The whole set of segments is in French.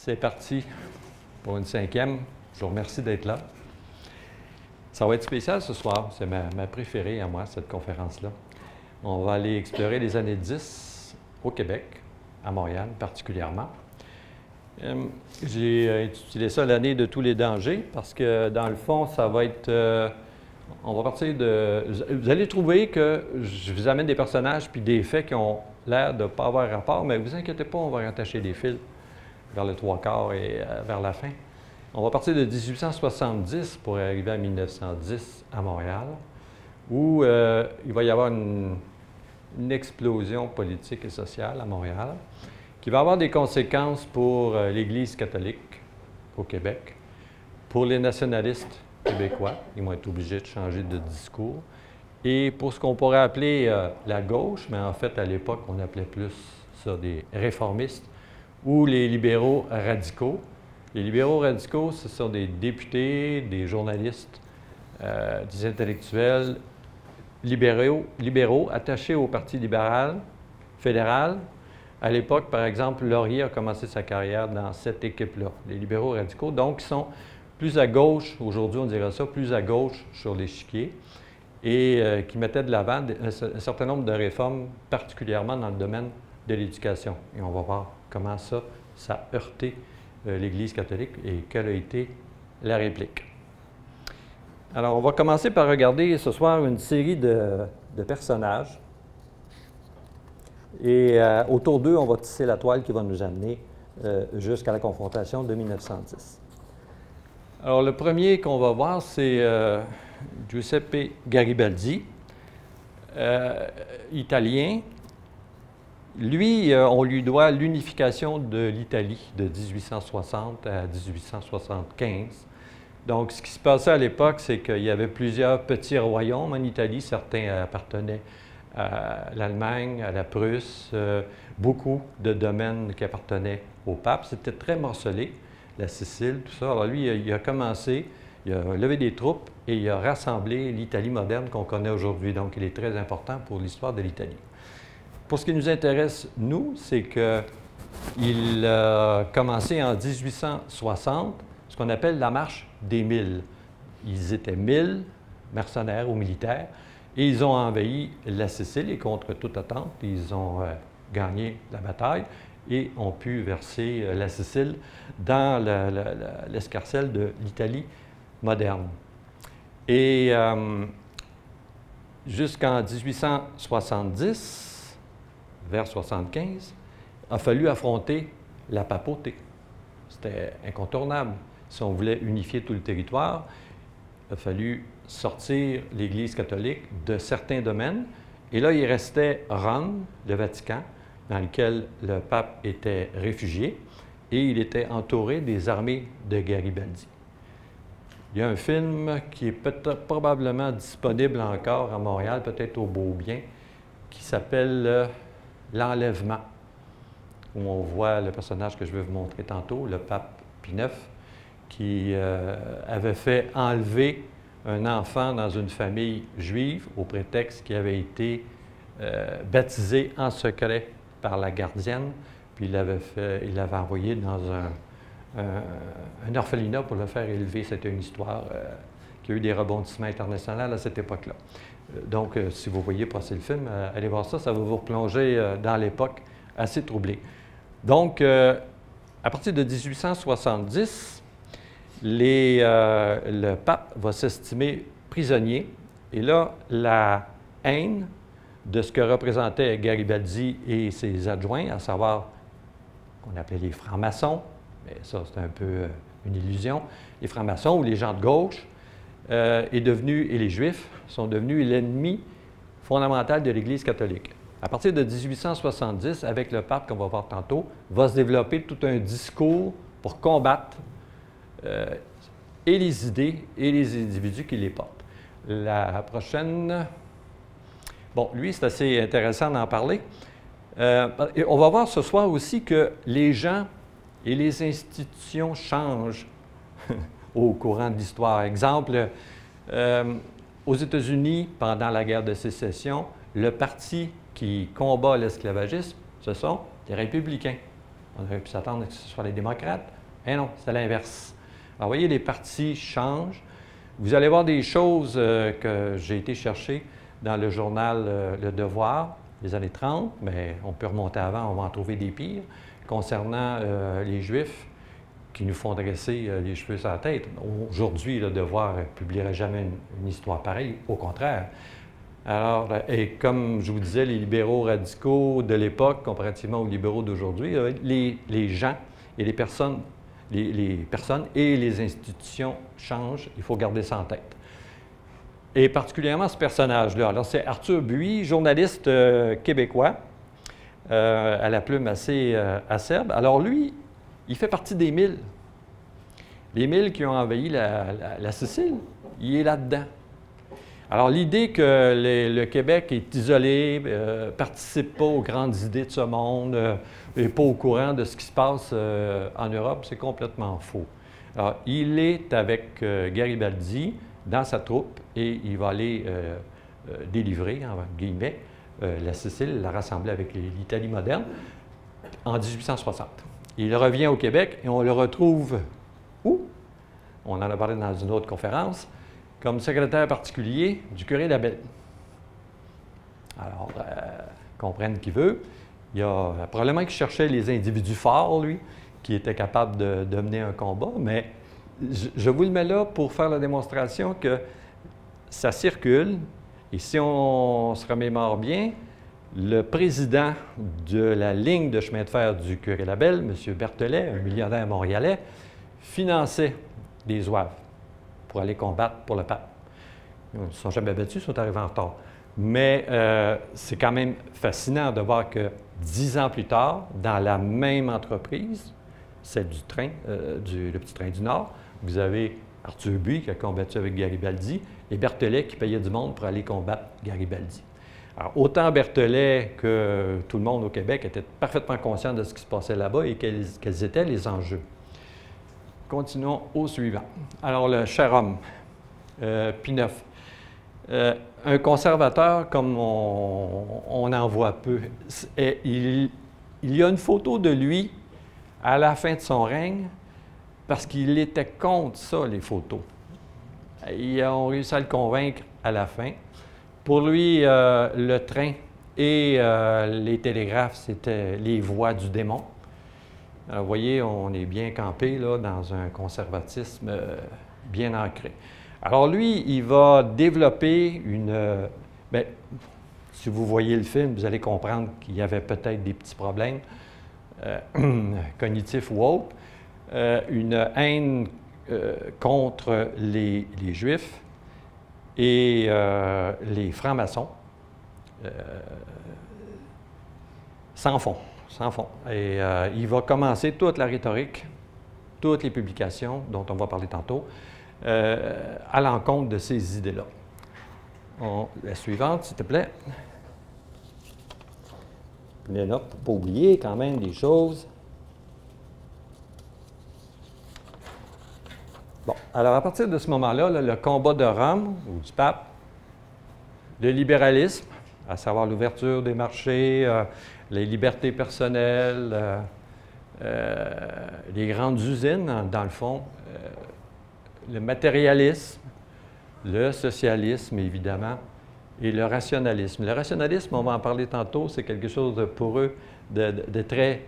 C'est parti pour une 5e. Je vous remercie d'être là. Ça va être spécial ce soir. C'est ma préférée à moi, cette conférence-là. On va aller explorer les années 10 au Québec, à Montréal particulièrement. J'ai intitulé ça l'année de tous les dangers parce que, dans le fond, ça va être... on va partir de... Vous allez trouver que je vous amène des personnages puis des faits qui ont l'air de ne pas avoir rapport, mais ne vous inquiétez pas, on va rattacher des fils vers le 3/4 et vers la fin. On va partir de 1870 pour arriver à 1910 à Montréal, où il va y avoir une explosion politique et sociale à Montréal, qui va avoir des conséquences pour l'Église catholique au Québec, pour les nationalistes québécois, ils vont être obligés de changer de discours, et pour ce qu'on pourrait appeler la gauche, mais en fait à l'époque on appelait plus ça des réformistes, ou les libéraux radicaux. Les libéraux radicaux, ce sont des députés, des journalistes, des intellectuels libéraux attachés au Parti libéral fédéral. À l'époque, par exemple, Laurier a commencé sa carrière dans cette équipe-là, les libéraux radicaux, donc ils sont plus à gauche, aujourd'hui on dirait ça, plus à gauche sur l'échiquier, et qui mettaient de l'avant un certain nombre de réformes, particulièrement dans le domaine de l'éducation. Et on va voir comment ça a heurté l'Église catholique et quelle a été la réplique. Alors, on va commencer par regarder ce soir une série de personnages. Et autour d'eux, on va tisser la toile qui va nous amener jusqu'à la confrontation de 1910. Alors, le premier qu'on va voir, c'est Giuseppe Garibaldi, italien. Lui, on lui doit l'unification de l'Italie de 1860 à 1875. Donc, ce qui se passait à l'époque, c'est qu'il y avait plusieurs petits royaumes en Italie. Certains appartenaient à l'Allemagne, à la Prusse, beaucoup de domaines qui appartenaient au pape. C'était très morcelé, la Sicile, tout ça. Alors lui, il a commencé, il a levé des troupes et il a rassemblé l'Italie moderne qu'on connaît aujourd'hui. Donc, il est très important pour l'histoire de l'Italie. Pour ce qui nous intéresse, nous, c'est qu'il a commencé en 1860 ce qu'on appelle la marche des 1000. Ils étaient 1000 mercenaires ou militaires et ils ont envahi la Sicile et contre toute attente, ils ont gagné la bataille et ont pu verser la Sicile dans l'escarcelle de l'Italie moderne. Et jusqu'en 1870, vers 75, a fallu affronter la papauté. C'était incontournable. Si on voulait unifier tout le territoire, il a fallu sortir l'Église catholique de certains domaines. Et là, il restait Rome, le Vatican, dans lequel le pape était réfugié, et il était entouré des armées de Garibaldi. Il y a un film qui est probablement disponible encore à Montréal, peut-être au Beaubien, qui s'appelle L'Enlèvement, où on voit le personnage que je vais vous montrer tantôt, le pape Pie IX, qui avait fait enlever un enfant dans une famille juive au prétexte qu'il avait été baptisé en secret par la gardienne, puis il l'avait envoyé dans un orphelinat pour le faire élever. C'était une histoire qui a eu des rebondissements internationaux à cette époque-là. Donc, si vous voyez passer le film, allez voir ça, ça va vous replonger dans l'époque assez troublée. Donc, à partir de 1870, le pape va s'estimer prisonnier. Et là, la haine de ce que représentaient Garibaldi et ses adjoints, à savoir qu'on appelait les francs-maçons, mais ça, c'est un peu une illusion, les francs-maçons ou les gens de gauche, et les Juifs sont devenus l'ennemi fondamental de l'Église catholique. À partir de 1870, avec le pape qu'on va voir tantôt, va se développer tout un discours pour combattre et les idées et les individus qui les portent. La prochaine... Bon, lui, c'est assez intéressant d'en parler. On va voir ce soir aussi que les gens et les institutions changent au courant de l'histoire. Exemple, aux États-Unis, pendant la guerre de sécession, le parti qui combat l'esclavagisme, ce sont des républicains. On aurait pu s'attendre que ce soit les démocrates. Mais non, c'est l'inverse. Alors, vous voyez, les partis changent. Vous allez voir des choses que j'ai été chercher dans le journal Le Devoir, des années 30, mais on peut remonter avant, on va en trouver des pires, concernant les Juifs qui nous font dresser les cheveux sur la tête. Aujourd'hui, Le Devoir ne publierait jamais une histoire pareille, au contraire. Alors, et comme je vous disais, les libéraux radicaux de l'époque, comparativement aux libéraux d'aujourd'hui, les gens et les personnes et les institutions changent, il faut garder ça en tête. Et particulièrement ce personnage-là. Alors, c'est Arthur Buis, journaliste québécois, à la plume assez acerbe. Alors, lui, il fait partie des 1000. Les 1000 qui ont envahi la Sicile, il est là-dedans. Alors, l'idée que le Québec est isolé, ne participe pas aux grandes idées de ce monde, n'est pas au courant de ce qui se passe en Europe, c'est complètement faux. Alors, il est avec Garibaldi dans sa troupe et il va aller délivrer, en guillemets, la Sicile, la rassembler avec l'Italie moderne en 1860. Il revient au Québec et on le retrouve où? On en a parlé dans une autre conférence, comme secrétaire particulier du curé Labelle. Alors, comprenne qui veut. Il y a probablement qu'il cherchait les individus forts, lui, qui étaient capables de mener un combat, mais je vous le mets là pour faire la démonstration que ça circule. Et si on se remémore bien, le président de la ligne de chemin de fer du curé Labelle, M. Berthelet, un millionnaire montréalais, finançait des zouaves pour aller combattre pour le pape. Ils ne se sont jamais battus, ils sont arrivés en retard. Mais c'est quand même fascinant de voir que 10 ans plus tard, dans la même entreprise, celle du train, le petit train du Nord, vous avez Arthur Buis qui a combattu avec Garibaldi et Berthelet qui payait du monde pour aller combattre Garibaldi. Alors, autant Berthelet que tout le monde au Québec était parfaitement conscient de ce qui se passait là-bas et quels étaient les enjeux. Continuons au suivant. Alors, le cher homme, Pineuf. Un conservateur, comme on en voit peu, il y a une photo de lui à la fin de son règne parce qu'il était contre ça, les photos. Ils ont réussi à le convaincre à la fin. Pour lui, le train et les télégraphes, c'était les voies du démon. Alors, vous voyez, on est bien campé là, dans un conservatisme bien ancré. Alors lui, il va développer bien, si vous voyez le film, vous allez comprendre qu'il y avait peut-être des petits problèmes cognitifs ou autres, une haine contre les Juifs et les francs-maçons, sans fond. Sans fond. Et il va commencer toute la rhétorique, toutes les publications dont on va parler tantôt, à l'encontre de ces idées-là. La suivante, s'il te plaît. Les notes pour ne pas oublier quand même des choses. Bon, alors à partir de ce moment-là, le combat de Rome, ou du pape, le libéralisme, à savoir l'ouverture des marchés, les libertés personnelles, les grandes usines, dans le fond, le matérialisme, le socialisme, évidemment, et le rationalisme. Le rationalisme, on va en parler tantôt, c'est quelque chose pour eux de très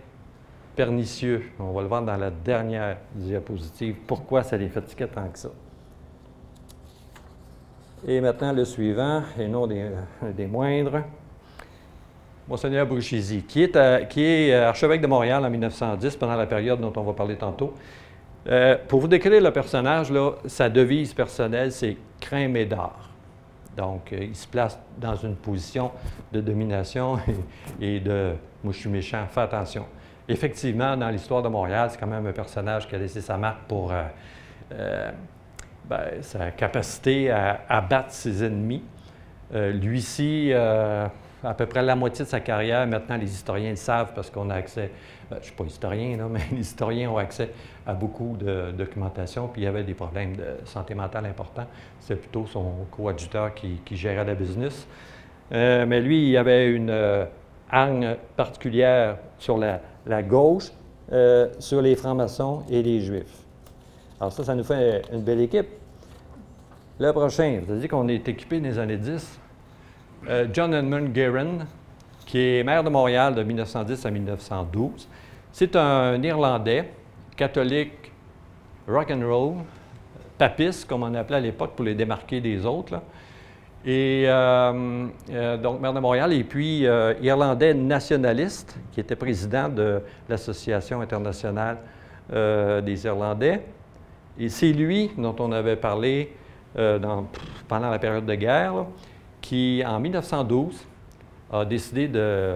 pernicieux. On va le voir dans la dernière diapositive, pourquoi ça les fatiguait tant que ça. Et maintenant, le suivant, et non des moindres, Monseigneur Bruchesi, qui est archevêque de Montréal en 1910, pendant la période dont on va parler tantôt. Pour vous décrire le personnage, là, sa devise personnelle, c'est « crème et d'art ». Donc, il se place dans une position de domination et de « moi, je suis méchant, fais attention ». Effectivement, dans l'histoire de Montréal, c'est quand même un personnage qui a laissé sa marque pour sa capacité à battre ses ennemis. Lui-ci, à peu près la moitié de sa carrière, maintenant les historiens le savent parce qu'on a accès, je ne suis pas historien, là, mais les historiens ont accès à beaucoup de documentation, puis il y avait des problèmes de santé mentale importants. C'est plutôt son coadjuteur qui gérait la business. Mais lui, il avait une hargne particulière sur la gauche sur les francs-maçons et les juifs. Alors ça nous fait une belle équipe. Le prochain, vous avez dit qu'on est équipé dans les années 10. John Edmund Guerin, qui est maire de Montréal de 1910 à 1912. C'est un Irlandais, catholique, rock'n'roll, papiste, comme on appelait à l'époque, pour les démarquer des autres, là. Et donc, maire de Montréal, et puis Irlandais nationaliste, qui était président de l'Association internationale des Irlandais. Et c'est lui dont on avait parlé pendant la période de guerre, là, qui, en 1912, a décidé de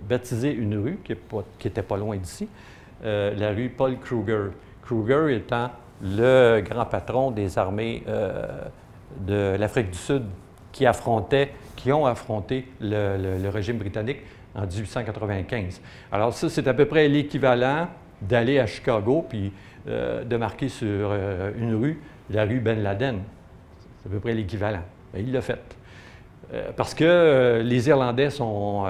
baptiser une rue qui n'était pas loin d'ici, la rue Paul Kruger. Kruger étant le grand patron des armées de l'Afrique du Sud qui ont affronté le régime britannique en 1895. Alors ça, c'est à peu près l'équivalent d'aller à Chicago puis de marquer sur une rue la rue Ben Laden. C'est à peu près l'équivalent. Il l'a fait. Parce que les Irlandais sont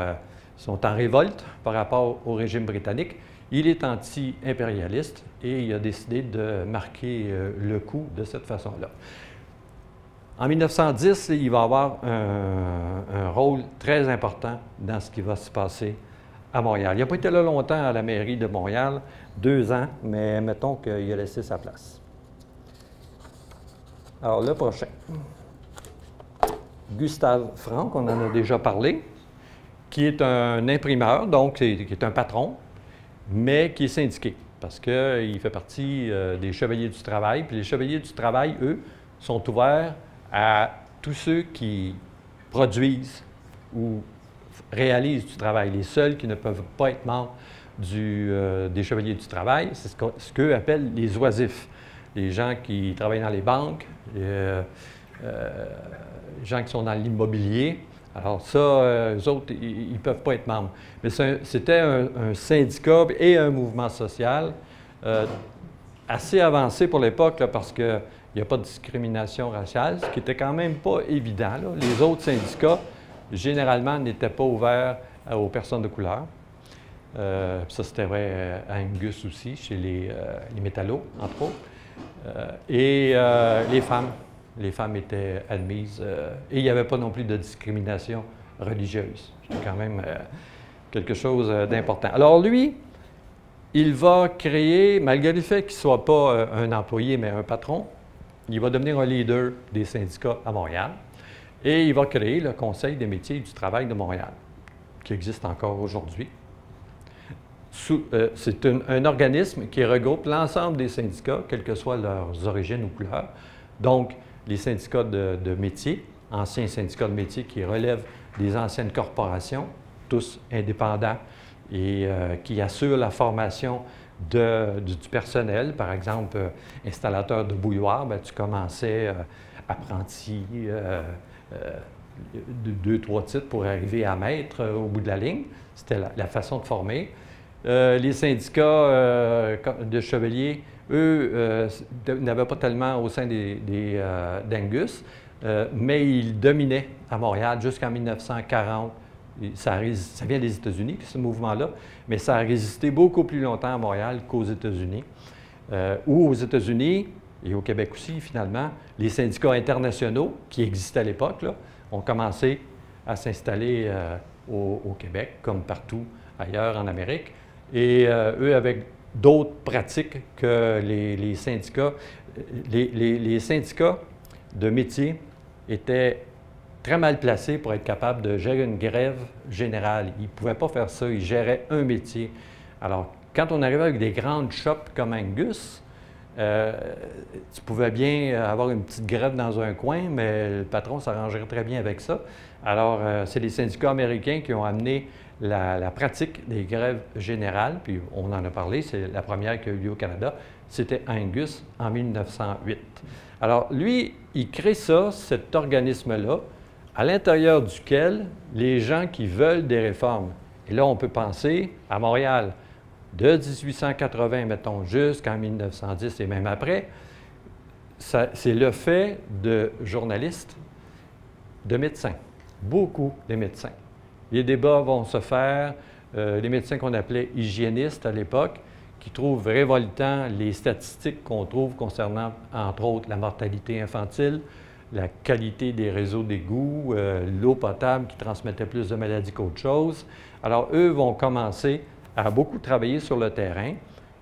en révolte par rapport au régime britannique. Il est anti-impérialiste et il a décidé de marquer le coup de cette façon-là. En 1910, il va avoir un rôle très important dans ce qui va se passer à Montréal. Il n'a pas été là longtemps à la mairie de Montréal, 2 ans, mais mettons qu'il a laissé sa place. Alors, le prochain. Gustave Franck, on en a déjà parlé, qui est un imprimeur, donc qui est un patron, mais qui est syndiqué, parce qu'il fait partie des Chevaliers du Travail. Puis les Chevaliers du Travail, eux, sont ouverts à tous ceux qui produisent ou réalisent du travail. Les seuls qui ne peuvent pas être membres des Chevaliers du Travail, c'est ce qu'eux appellent les oisifs. Les gens qui travaillent dans les banques, les gens qui sont dans l'immobilier. Alors ça, eux autres, ils ne peuvent pas être membres. Mais c'était un syndicat et un mouvement social assez avancé pour l'époque, parce qu'il n'y a pas de discrimination raciale, ce qui était quand même pas évident, là. Les autres syndicats, généralement, n'étaient pas ouverts aux personnes de couleur. Ça, c'était vrai à Angus aussi, chez les métallos, entre autres. Et les femmes. Les femmes étaient admises et il n'y avait pas non plus de discrimination religieuse. C'était quand même quelque chose d'important. Alors lui, il va créer, malgré le fait qu'il ne soit pas un employé, mais un patron, il va devenir un leader des syndicats à Montréal et il va créer le Conseil des métiers et du travail de Montréal, qui existe encore aujourd'hui. C'est un organisme qui regroupe l'ensemble des syndicats, quelles que soient leurs origines ou couleurs. Donc, les syndicats de métiers, anciens syndicats de métiers qui relèvent des anciennes corporations, tous indépendants et qui assurent la formation du personnel. Par exemple, installateur de bouilloire, bien, tu commençais apprenti, 2-3 titres pour arriver à maître au bout de la ligne. C'était la façon de former. Les syndicats de chevaliers, eux, n'avaient pas tellement au sein d'Angus, mais ils dominaient à Montréal jusqu'en 1940. Ça vient des États-Unis, ce mouvement-là, mais ça a résisté beaucoup plus longtemps à Montréal qu'aux États-Unis. Ou aux États-Unis, et au Québec aussi, finalement, les syndicats internationaux qui existaient à l'époque là, ont commencé à s'installer au Québec, comme partout ailleurs en Amérique. Et eux, avec d'autres pratiques que les syndicats. Les syndicats de métier étaient très mal placés pour être capables de gérer une grève générale. Ils ne pouvaient pas faire ça, ils géraient un métier. Alors, quand on arrivait avec des grandes shops comme Angus, tu pouvais bien avoir une petite grève dans un coin, mais le patron s'arrangerait très bien avec ça. Alors, c'est les syndicats américains qui ont amené la pratique des grèves générales, puis on en a parlé, c'est la première qui a eu lieu au Canada, c'était Angus en 1908. Alors, lui, il crée ça, cet organisme-là, à l'intérieur duquel les gens qui veulent des réformes, et là, on peut penser à Montréal, de 1880, mettons, jusqu'en 1910 et même après, c'est le fait de journalistes, de médecins, beaucoup de médecins. Les débats vont se faire, les médecins qu'on appelait hygiénistes à l'époque, qui trouve révoltant les statistiques qu'on trouve concernant, entre autres, la mortalité infantile, la qualité des réseaux d'égouts, l'eau potable qui transmettait plus de maladies qu'autre chose. Alors, eux vont commencer à beaucoup travailler sur le terrain.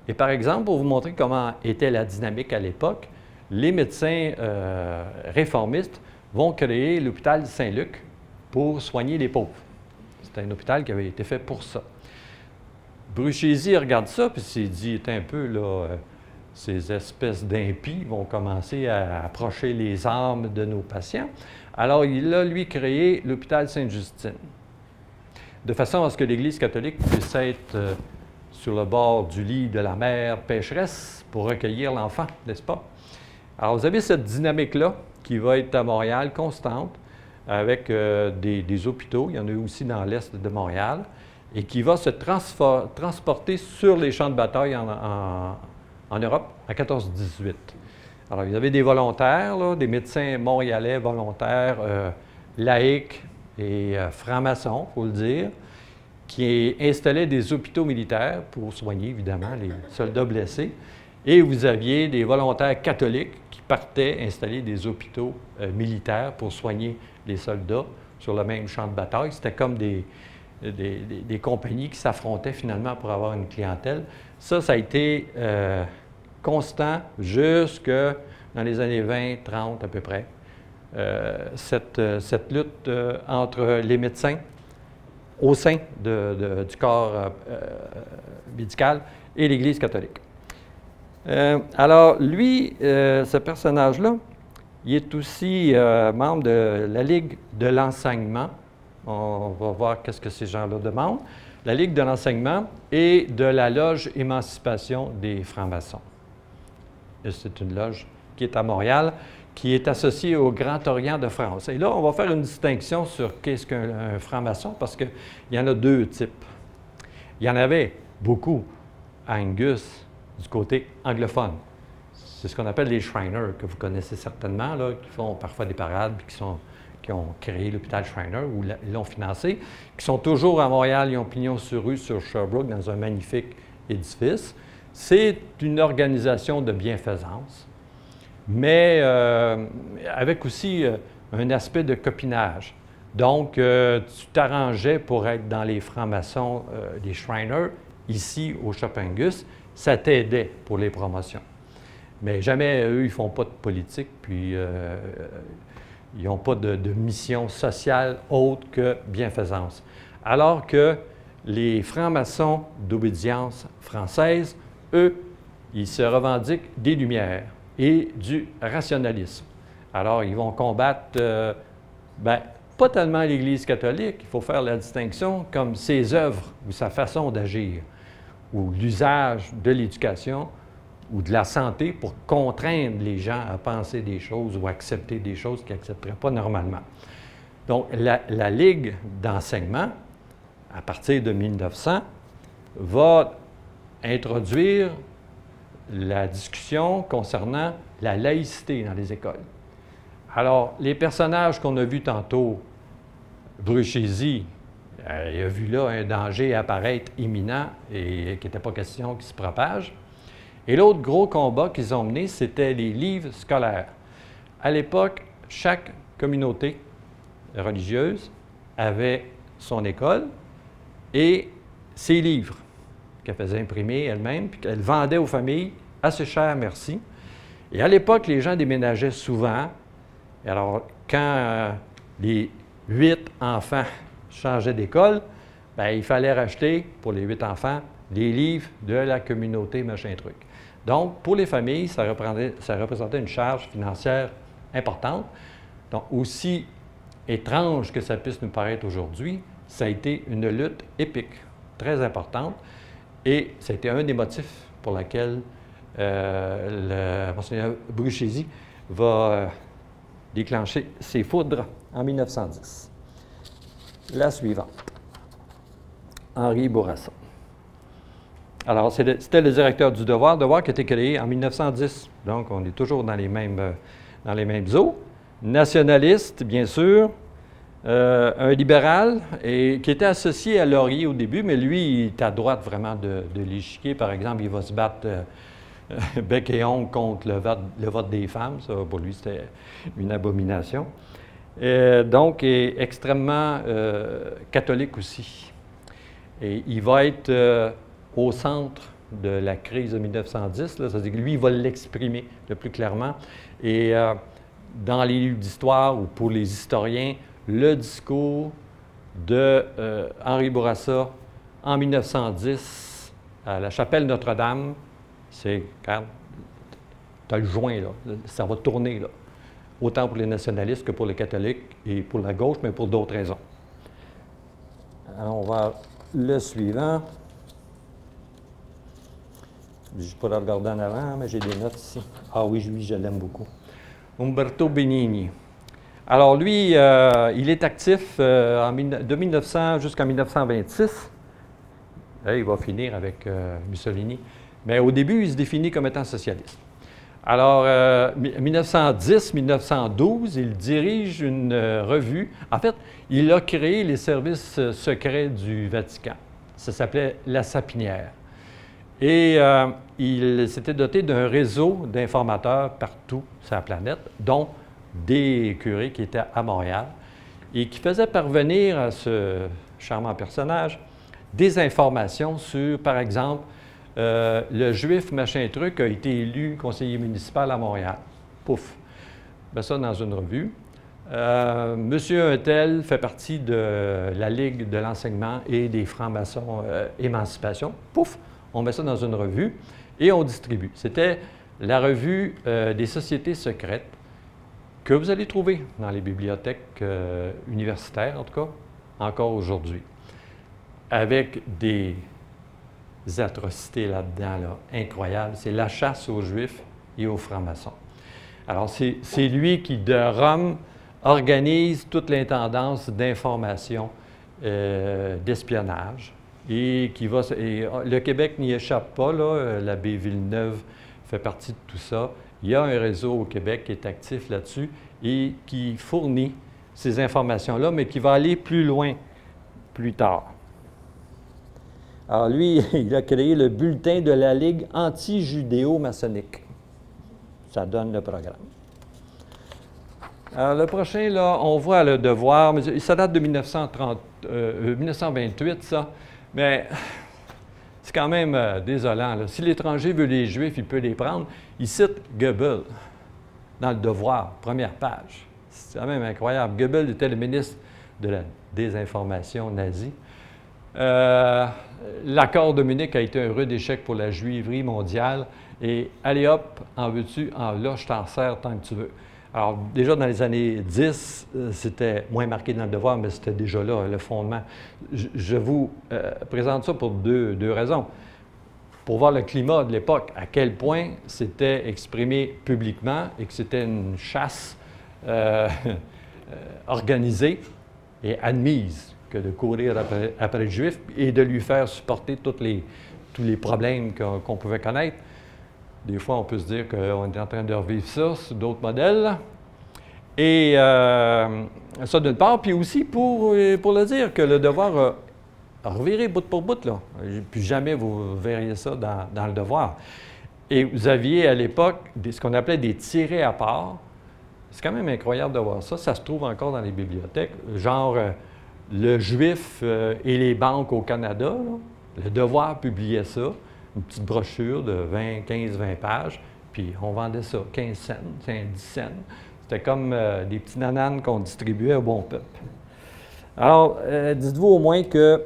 Et par exemple, pour vous montrer comment était la dynamique à l'époque, les médecins réformistes vont créer l'hôpital Saint-Luc pour soigner les pauvres. C'était un hôpital qui avait été fait pour ça. Bruchézy regarde ça, puis s'est dit, un peu, là, ces espèces d'impies vont commencer à approcher les âmes de nos patients. Alors, il a, lui, créé l'hôpital Sainte-Justine, de façon à ce que l'Église catholique puisse être sur le bord du lit de la mer pécheresse pour recueillir l'enfant, n'est-ce pas? Alors, vous avez cette dynamique-là qui va être à Montréal constante, avec des hôpitaux, il y en a aussi dans l'est de Montréal, et qui va se transporter sur les champs de bataille en Europe, en 14-18. Alors, il y avait des volontaires, là, des médecins montréalais volontaires, laïcs et francs-maçons, il faut le dire, qui installaient des hôpitaux militaires pour soigner, évidemment, les soldats blessés. Et vous aviez des volontaires catholiques qui partaient installer des hôpitaux militaires pour soigner les soldats sur le même champ de bataille. C'était comme des compagnies qui s'affrontaient finalement pour avoir une clientèle. Ça a été constant jusque dans les années 20, 30 à peu près. Cette lutte entre les médecins au sein du corps médical et l'Église catholique. Alors, lui, ce personnage-là, il est aussi membre de la Ligue de l'enseignement. On va voir qu'est-ce que ces gens-là demandent. La Ligue de l'enseignement et de la Loge Émancipation des francs-maçons. C'est une loge qui est à Montréal, qui est associée au Grand Orient de France. Et là, on va faire une distinction sur qu'est-ce qu'un franc-maçon, parce qu'il y en a deux types. Il y en avait beaucoup à Angus, du côté anglophone. C'est ce qu'on appelle les Shriners, que vous connaissez certainement, là, qui font parfois des parades, puis qui ont créé l'hôpital Shriner, ou l'ont financé, qui sont toujours à Montréal, ils ont pignon sur rue, sur Sherbrooke, dans un magnifique édifice. C'est une organisation de bienfaisance, mais avec aussi un aspect de copinage. Donc, tu t'arrangeais pour être dans les francs-maçons, les Shriners, ici au Shop Angus, ça t'aidait pour les promotions. Mais jamais, eux, ils ne font pas de politique, puis ils n'ont pas de mission sociale autre que bienfaisance. Alors que les francs-maçons d'obédience française, eux, ils se revendiquent des Lumières et du rationalisme. Alors, ils vont combattre, pas tellement l'Église catholique, il faut faire la distinction, comme ses œuvres ou sa façon d'agir, ou l'usage de l'éducation ou de la santé pour contraindre les gens à penser des choses ou accepter des choses qu'ils n'accepteraient pas normalement. Donc, la Ligue d'enseignement, à partir de 1900, va introduire la discussion concernant la laïcité dans les écoles. Alors, les personnages qu'on a vus tantôt, Bruchézy, il a vu là un danger apparaître imminent et qu'il n'était pas question qu'il se propage. Et l'autre gros combat qu'ils ont mené, c'était les livres scolaires. À l'époque, chaque communauté religieuse avait son école et ses livres qu'elle faisait imprimer elle-même, puis qu'elle vendait aux familles assez cher, merci. Et à l'époque, les gens déménageaient souvent. Et alors, quand les 8 enfants changeaient d'école, il fallait racheter pour les 8 enfants les livres de la communauté machin truc. Donc, pour les familles, ça représentait une charge financière importante. Donc, aussi étrange que ça puisse nous paraître aujourd'hui, ça a été une lutte épique, très importante, et ça a été un des motifs pour lesquels Monseigneur Bruchézy va déclencher ses foudres en 1910. La suivante, Henri Bourassa. Alors, c'était le directeur du Devoir qui a été créé en 1910. Donc, on est toujours dans les mêmes eaux. Nationaliste, bien sûr, un libéral et qui était associé à Laurier au début, mais lui, il est à droite vraiment de l'échiquier. Par exemple, il va se battre bec et ongle contre le vote des femmes. Ça, pour lui, c'était une abomination. Donc, est extrêmement catholique aussi. Et il va être au centre de la crise de 1910. Là, ça veut dire que lui, il va l'exprimer le plus clairement. Et dans les livres d'histoire ou pour les historiens, le discours de Henri Bourassa en 1910 à la chapelle Notre-Dame, c'est, regarde, tu as le joint, là, ça va tourner, là, autant pour les nationalistes que pour les catholiques et pour la gauche, mais pour d'autres raisons. Alors, on va le suivant. Je ne peux pas le regarder en avant, mais j'ai des notes ici. Ah oui, je l'aime beaucoup. Umberto Benigni. Alors lui, il est actif de 1900 jusqu'en 1926. Là, il va finir avec Mussolini. Mais au début, il se définit comme étant socialiste. Alors, 1910-1912, il dirige une revue. En fait, il a créé les services secrets du Vatican. Ça s'appelait La Sapinière. Et il s'était doté d'un réseau d'informateurs partout sur la planète, dont des curés qui étaient à Montréal et qui faisaient parvenir à ce charmant personnage des informations sur, par exemple, le juif machin truc a été élu conseiller municipal à Montréal. Pouf! Ben ça dans une revue. Monsieur Untel fait partie de la Ligue de l'enseignement et des francs-maçons Émancipation. Pouf! On met ça dans une revue et on distribue. C'était la revue des sociétés secrètes que vous allez trouver dans les bibliothèques universitaires, en tout cas, encore aujourd'hui, avec des atrocités là-dedans, là, incroyables. C'est la chasse aux Juifs et aux francs-maçons. Alors, c'est lui qui, de Rome, organise toute l'intendance d'information, d'espionnage, et qui va... Et le Québec n'y échappe pas, là. L'abbé Villeneuve fait partie de tout ça. Il y a un réseau au Québec qui est actif là-dessus et qui fournit ces informations-là, mais qui va aller plus loin plus tard. Alors lui, il a créé le bulletin de la Ligue anti-judéo-maçonnique. Ça donne le programme. Alors le prochain, là, on voit le devoir, mais ça date de 1928, ça, mais c'est quand même désolant, là. Si l'étranger veut les Juifs, il peut les prendre. Il cite Goebbels dans le devoir, première page. C'est quand même incroyable. Goebbels était le ministre de la désinformation nazie. L'accord de Munich a été un rude échec pour la juiverie mondiale. Et allez hop, en veux-tu? Là, je t'en sers tant que tu veux. Alors, déjà dans les années 10, c'était moins marqué dans le devoir, mais c'était déjà là, le fondement. Je vous présente ça pour deux raisons. Pour voir le climat de l'époque, à quel point c'était exprimé publiquement et que c'était une chasse organisée et admise que de courir après le Juif et de lui faire supporter tous les problèmes qu'on pouvait connaître. Des fois, on peut se dire qu'on est en train de revivre ça sur d'autres modèles. Et ça, d'une part, puis aussi pour le dire que le devoir a reviré bout pour bout, là. Puis jamais vous verriez ça dans le devoir. Et vous aviez à l'époque ce qu'on appelait des tirés à part. C'est quand même incroyable de voir ça. Ça se trouve encore dans les bibliothèques. Genre, le Juif et les banques au Canada, là. Le devoir publiait ça. Une petite brochure de 15-20 pages, puis on vendait ça 15 cents, 10 cents. C'était comme des petits nananes qu'on distribuait au bon peuple. Alors, dites-vous au moins que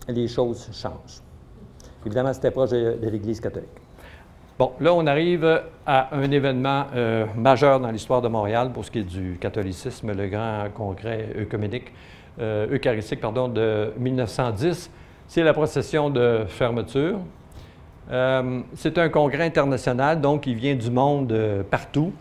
les choses changent. Évidemment, c'était proche de l'Église catholique. Bon, là, on arrive à un événement majeur dans l'histoire de Montréal pour ce qui est du catholicisme, le grand congrès eucharistique de 1910. C'est la procession de fermeture. C'est un congrès international, donc il vient du monde partout.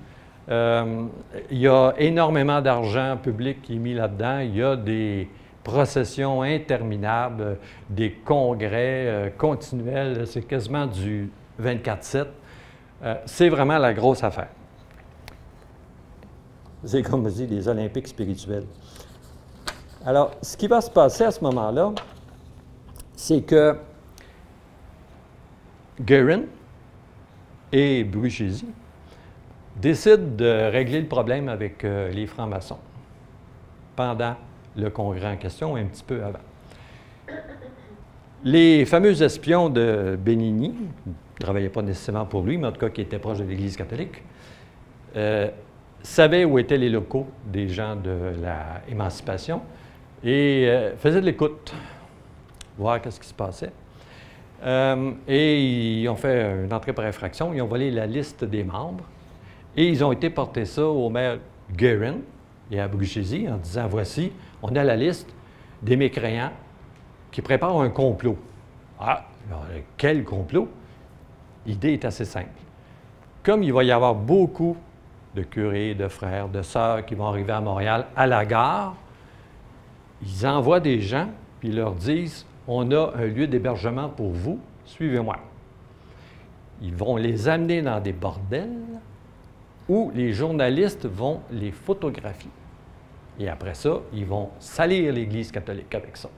Il y a énormément d'argent public qui est mis là-dedans. Il y a des processions interminables, des congrès continuels. C'est quasiment du 24/7. C'est vraiment la grosse affaire. C'est comme on dit, les Olympiques spirituels. Alors, ce qui va se passer à ce moment-là, c'est que Guerin et Bruchesi décident de régler le problème avec les francs-maçons pendant le congrès en question, un petit peu avant. Les fameux espions de Benigni, qui ne travaillaient pas nécessairement pour lui, mais en tout cas qui étaient proches de l'Église catholique, savaient où étaient les locaux des gens de l'émancipation et faisaient de l'écoute, voir qu'est-ce qui se passait. Et ils ont fait une entrée par infraction, ils ont volé la liste des membres et ils ont été porter ça au maire Guerin et à Bruchesi en disant, voici, on a la liste des mécréants qui préparent un complot. Ah, alors, quel complot? L'idée est assez simple. Comme il va y avoir beaucoup de curés, de frères, de sœurs qui vont arriver à Montréal à la gare, ils envoient des gens puis ils leur disent, on a un lieu d'hébergement pour vous, suivez-moi. Ils vont les amener dans des bordels où les journalistes vont les photographier. Et après ça, ils vont salir l'Église catholique avec ça.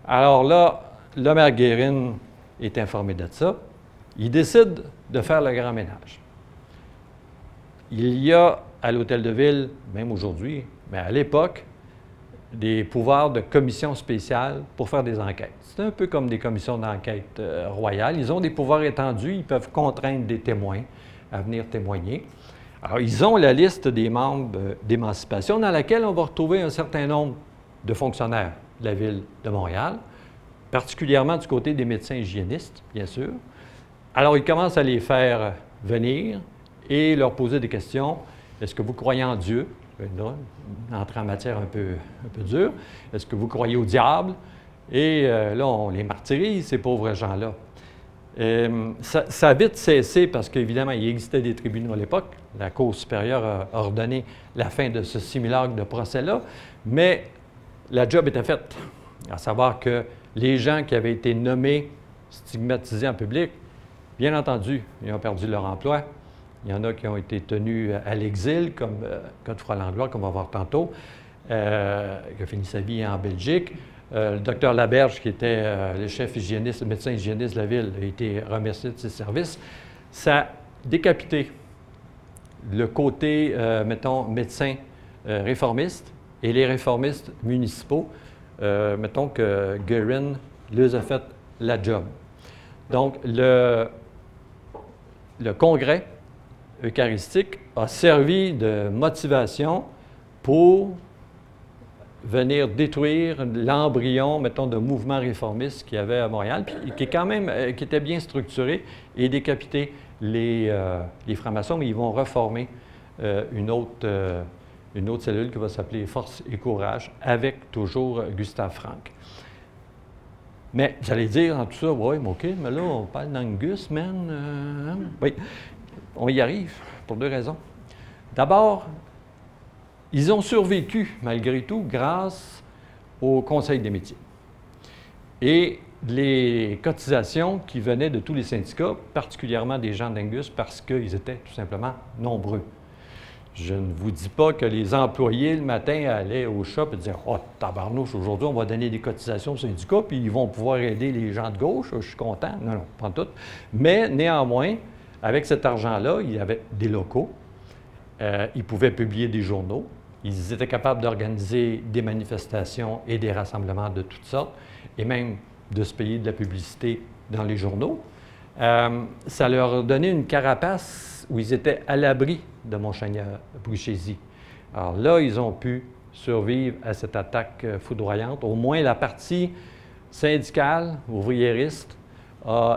Alors là, le maire Guérin est informé de ça. Il décide de faire le grand ménage. Il y a à l'Hôtel de Ville, même aujourd'hui, mais à l'époque, des pouvoirs de commission spéciale pour faire des enquêtes. C'est un peu comme des commissions d'enquête royales. Ils ont des pouvoirs étendus, ils peuvent contraindre des témoins à venir témoigner. Alors, ils ont la liste des membres d'émancipation dans laquelle on va retrouver un certain nombre de fonctionnaires de la Ville de Montréal, particulièrement du côté des médecins hygiénistes, bien sûr. Alors, ils commencent à les faire venir et leur poser des questions. Est-ce que vous croyez en Dieu? Une entrée en matière un peu dure. Est-ce que vous croyez au diable? Et là, on les martyrise, ces pauvres gens-là. Ça a vite cessé parce qu'évidemment, il existait des tribunaux à l'époque. La Cour supérieure a ordonné la fin de ce simulacre de procès-là, mais la job était faite, à savoir que les gens qui avaient été nommés, stigmatisés en public, bien entendu, ils ont perdu leur emploi. Il y en a qui ont été tenus à l'exil, comme Godefroy Langlois, qu'on va voir tantôt, qui a fini sa vie en Belgique. Le docteur Laberge, qui était le chef hygiéniste, le médecin hygiéniste de la ville, a été remercié de ses services. Ça a décapité le côté, mettons, médecin réformiste et les réformistes municipaux. Mettons que Guerin leur a fait la job. Donc, le congrès eucharistique a servi de motivation pour venir détruire l'embryon, mettons, de mouvement réformiste qu'il y avait à Montréal, puis qui est quand même, qui était bien structuré, et décapiter les francs-maçons, mais ils vont reformer une autre cellule qui va s'appeler Force et Courage, avec toujours Gustave Frank. Mais vous allez dire en tout ça, oui, mais OK, mais là, on parle d'Angus, man. Oui, on y arrive pour deux raisons. D'abord, ils ont survécu, malgré tout, grâce au Conseil des métiers. Et les cotisations qui venaient de tous les syndicats, particulièrement des gens d'Angus, parce qu'ils étaient tout simplement nombreux. Je ne vous dis pas que les employés, le matin, allaient au shop et disaient « Oh, tabarnouche, aujourd'hui, on va donner des cotisations aux syndicats, puis ils vont pouvoir aider les gens de gauche, je suis content. » Non, non, pas tout. Mais néanmoins, avec cet argent-là, il y avait des locaux, ils pouvaient publier des journaux, ils étaient capables d'organiser des manifestations et des rassemblements de toutes sortes, et même de se payer de la publicité dans les journaux. Ça leur donnait une carapace où ils étaient à l'abri de Monseigneur Bruchesi. Alors là, ils ont pu survivre à cette attaque foudroyante. Au moins, la partie syndicale, ouvriériste,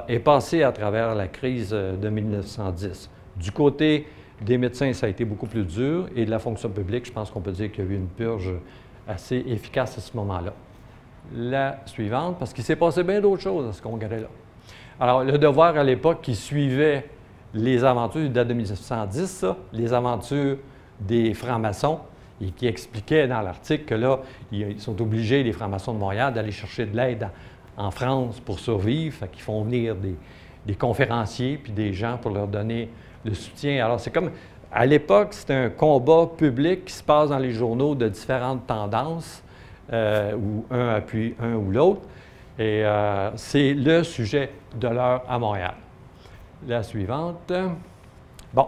est passée à travers la crise de 1910. Du côté des médecins, ça a été beaucoup plus dur, et de la fonction publique, je pense qu'on peut dire qu'il y a eu une purge assez efficace à ce moment-là. La suivante, parce qu'il s'est passé bien d'autres choses à ce congrès-là. Alors, le Devoir, à l'époque, qui suivait les aventures, il date de 1910, ça, les aventures des francs-maçons, et qui expliquait dans l'article que là, ils sont obligés, les francs-maçons de Montréal, d'aller chercher de l'aide en France pour survivre, fait qu'ils font venir des conférenciers puis des gens pour leur donner le soutien. Alors, c'est comme, À l'époque, c'était un combat public qui se passe dans les journaux de différentes tendances, où un appuie un ou l'autre. Et c'est le sujet de l'heure à Montréal. La suivante. Bon,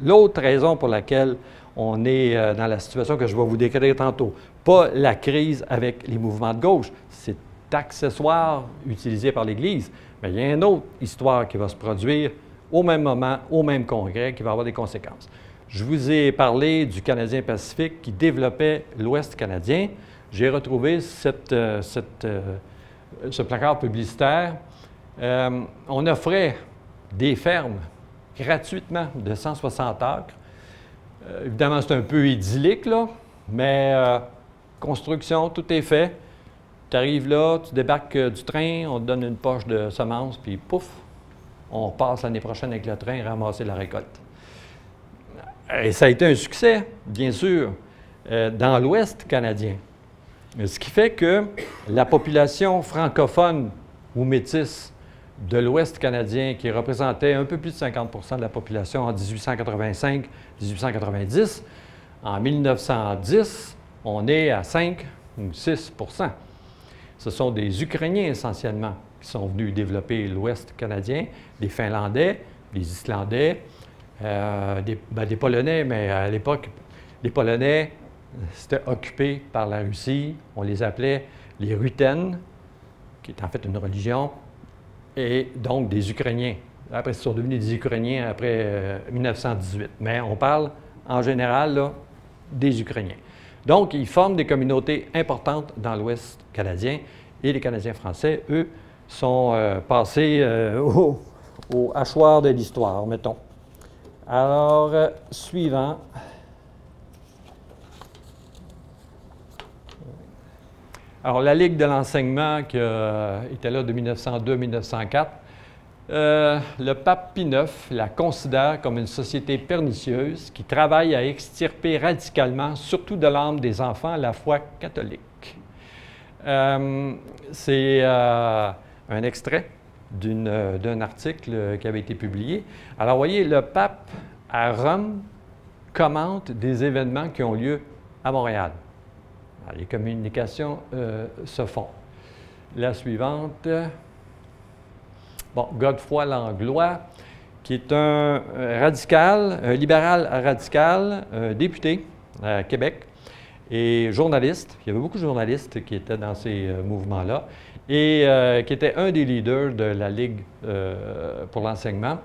l'autre raison pour laquelle on est dans la situation que je vais vous décrire tantôt, pas la crise avec les mouvements de gauche, c'est accessoire utilisé par l'Église, mais il y a une autre histoire qui va se produire au même moment, au même congrès, qui va avoir des conséquences. Je vous ai parlé du Canadien Pacifique qui développait l'Ouest canadien. J'ai retrouvé ce placard publicitaire. On offrait des fermes gratuitement de 160 acres. Évidemment, c'est un peu idyllique, là, mais construction, tout est fait. Tu arrives là, tu débarques du train, on te donne une poche de semences, puis pouf, on passe l'année prochaine avec le train ramasser la récolte. Et ça a été un succès, bien sûr, dans l'Ouest canadien. Ce qui fait que la population francophone ou métisse de l'Ouest canadien, qui représentait un peu plus de 50 de la population en 1885-1890, en 1910, on est à 5 ou 6 % Ce sont des Ukrainiens essentiellement qui sont venus développer l'Ouest canadien, des Finlandais, des Islandais, des Polonais, mais à l'époque, les Polonais, c'était occupé par la Russie. On les appelait les Ruthènes, qui est en fait une religion, et donc des Ukrainiens. Après, ils sont devenus des Ukrainiens après 1918. Mais on parle en général là, des Ukrainiens. Donc, ils forment des communautés importantes dans l'Ouest canadien et les Canadiens français, eux, sont passés au hachoir de l'histoire, mettons. Alors, suivant. Alors, la Ligue de l'enseignement qui était là de 1902 à 1904, le pape Pie IX la considère comme une société pernicieuse qui travaille à extirper radicalement, surtout de l'âme des enfants, la foi catholique. C'est un extrait d'un article qui avait été publié. Alors, vous voyez, le pape à Rome commente des événements qui ont lieu à Montréal. Alors, les communications se font. La suivante. Bon, Godefroy Langlois, qui est un radical, un libéral radical, un député à Québec et journaliste. Il y avait beaucoup de journalistes qui étaient dans ces mouvements-là et qui était un des leaders de la Ligue pour l'enseignement.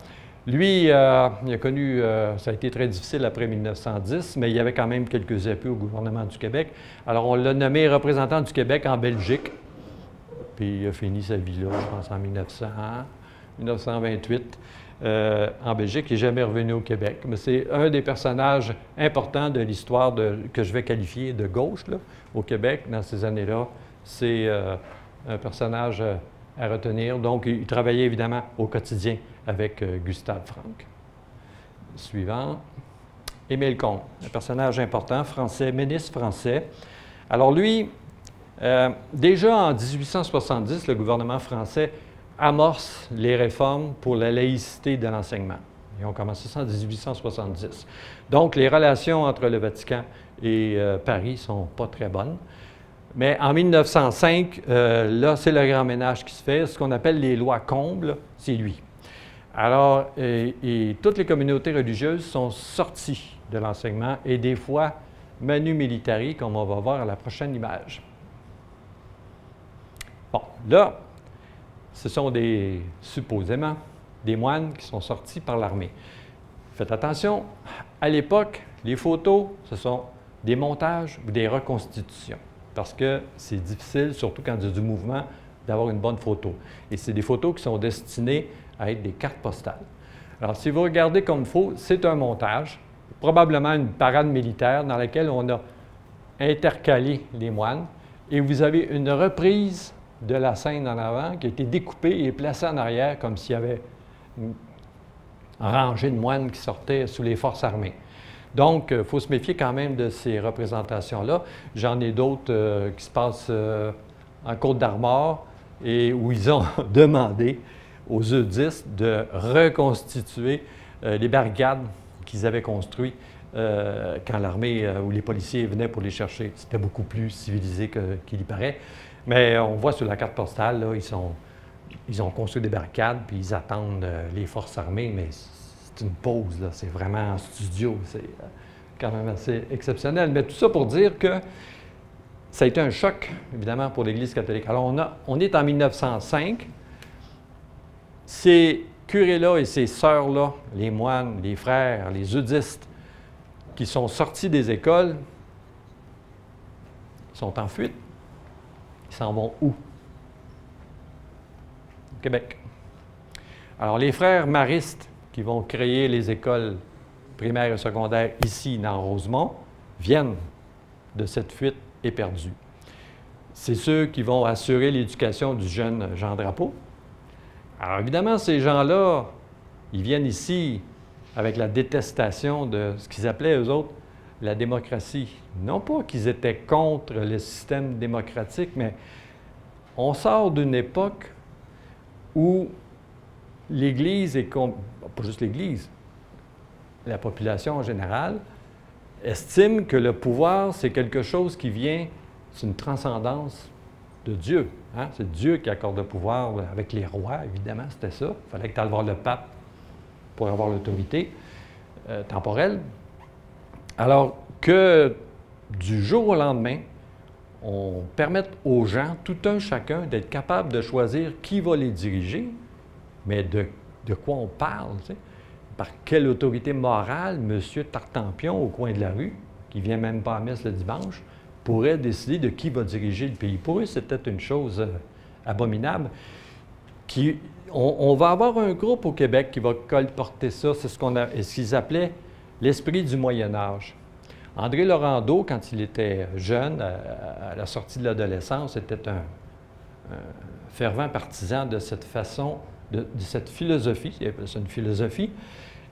Lui, il a connu, ça a été très difficile après 1910, mais il y avait quand même quelques appuis au gouvernement du Québec. Alors, on l'a nommé représentant du Québec en Belgique. Puis il a fini sa vie là, je pense, en 1928, en Belgique. Il n'est jamais revenu au Québec. Mais c'est un des personnages importants de l'histoire que je vais qualifier de gauche là, au Québec dans ces années-là. C'est un personnage à retenir. Donc, il travaillait évidemment au quotidien avec Gustave Franck. Suivant. Émile Combes, un personnage important, français, ministre français. Alors lui, déjà en 1870, le gouvernement français amorce les réformes pour la laïcité de l'enseignement. Ils ont commencé ça en 1870. Donc, les relations entre le Vatican et Paris ne sont pas très bonnes. Mais en 1905, là, c'est le grand ménage qui se fait. Ce qu'on appelle les lois Combes, c'est lui. Alors, et toutes les communautés religieuses sont sorties de l'enseignement et des fois manu militari, comme on va voir à la prochaine image. Bon, là, ce sont supposément des moines qui sont sortis par l'armée. Faites attention, à l'époque, les photos, ce sont des montages ou des reconstitutions, parce que c'est difficile, surtout quand il y a du mouvement, d'avoir une bonne photo. Et c'est des photos qui sont destinées à être des cartes postales. Alors, si vous regardez comme il faut, c'est un montage, probablement une parade militaire dans laquelle on a intercalé les moines, et vous avez une reprise de la scène en avant qui a été découpée et placée en arrière comme s'il y avait une rangée de moines qui sortaient sous les forces armées. Donc, il faut se méfier quand même de ces représentations-là. J'en ai d'autres qui se passent en Côte-d'Armor et où ils ont demandé aux eudistes de reconstituer les barricades qu'ils avaient construit quand l'armée ou les policiers venaient pour les chercher. C'était beaucoup plus civilisé qu'il y paraît. Mais on voit sur la carte postale, là, ils ont construit des barricades, puis ils attendent les forces armées, mais c'est une pause, là. C'est vraiment en studio. C'est quand même assez exceptionnel. Mais tout ça pour dire que ça a été un choc, évidemment, pour l'Église catholique. Alors, on est en 1905. Ces curés-là et ces sœurs-là, les moines, les frères, les eudistes, qui sont sortis des écoles, sont en fuite. Ils s'en vont où? Au Québec. Alors, les frères maristes qui vont créer les écoles primaires et secondaires ici, dans Rosemont, viennent de cette fuite éperdue. C'est ceux qui vont assurer l'éducation du jeune Jean Drapeau. Alors, évidemment, ces gens-là, ils viennent ici avec la détestation de ce qu'ils appelaient, eux autres, la démocratie. Non pas qu'ils étaient contre le système démocratique, mais on sort d'une époque où l'Église, pas juste l'Église, la population en général, estime que le pouvoir, c'est quelque chose qui vient, c'est une transcendance de Dieu. Hein? C'est Dieu qui accorde le pouvoir avec les rois, évidemment, c'était ça. Il fallait que tu ailles voir le pape pour avoir l'autorité temporelle. Alors que du jour au lendemain, on permette aux gens, tout un chacun, d'être capable de choisir qui va les diriger, mais de quoi on parle, tu sais? Par quelle autorité morale M. Tartampion, au coin de la rue, qui ne vient même pas à messe le dimanche, pourrait décider de qui va diriger le pays. Pour eux, c'était une chose abominable. On va avoir un groupe au Québec qui va colporter ça. C'est ce qu'ils appelaient l'esprit du Moyen Âge. André Laurendeau, quand il était jeune, à la sortie de l'adolescence, était un fervent partisan de cette façon, de cette philosophie. Il appelait ça une philosophie.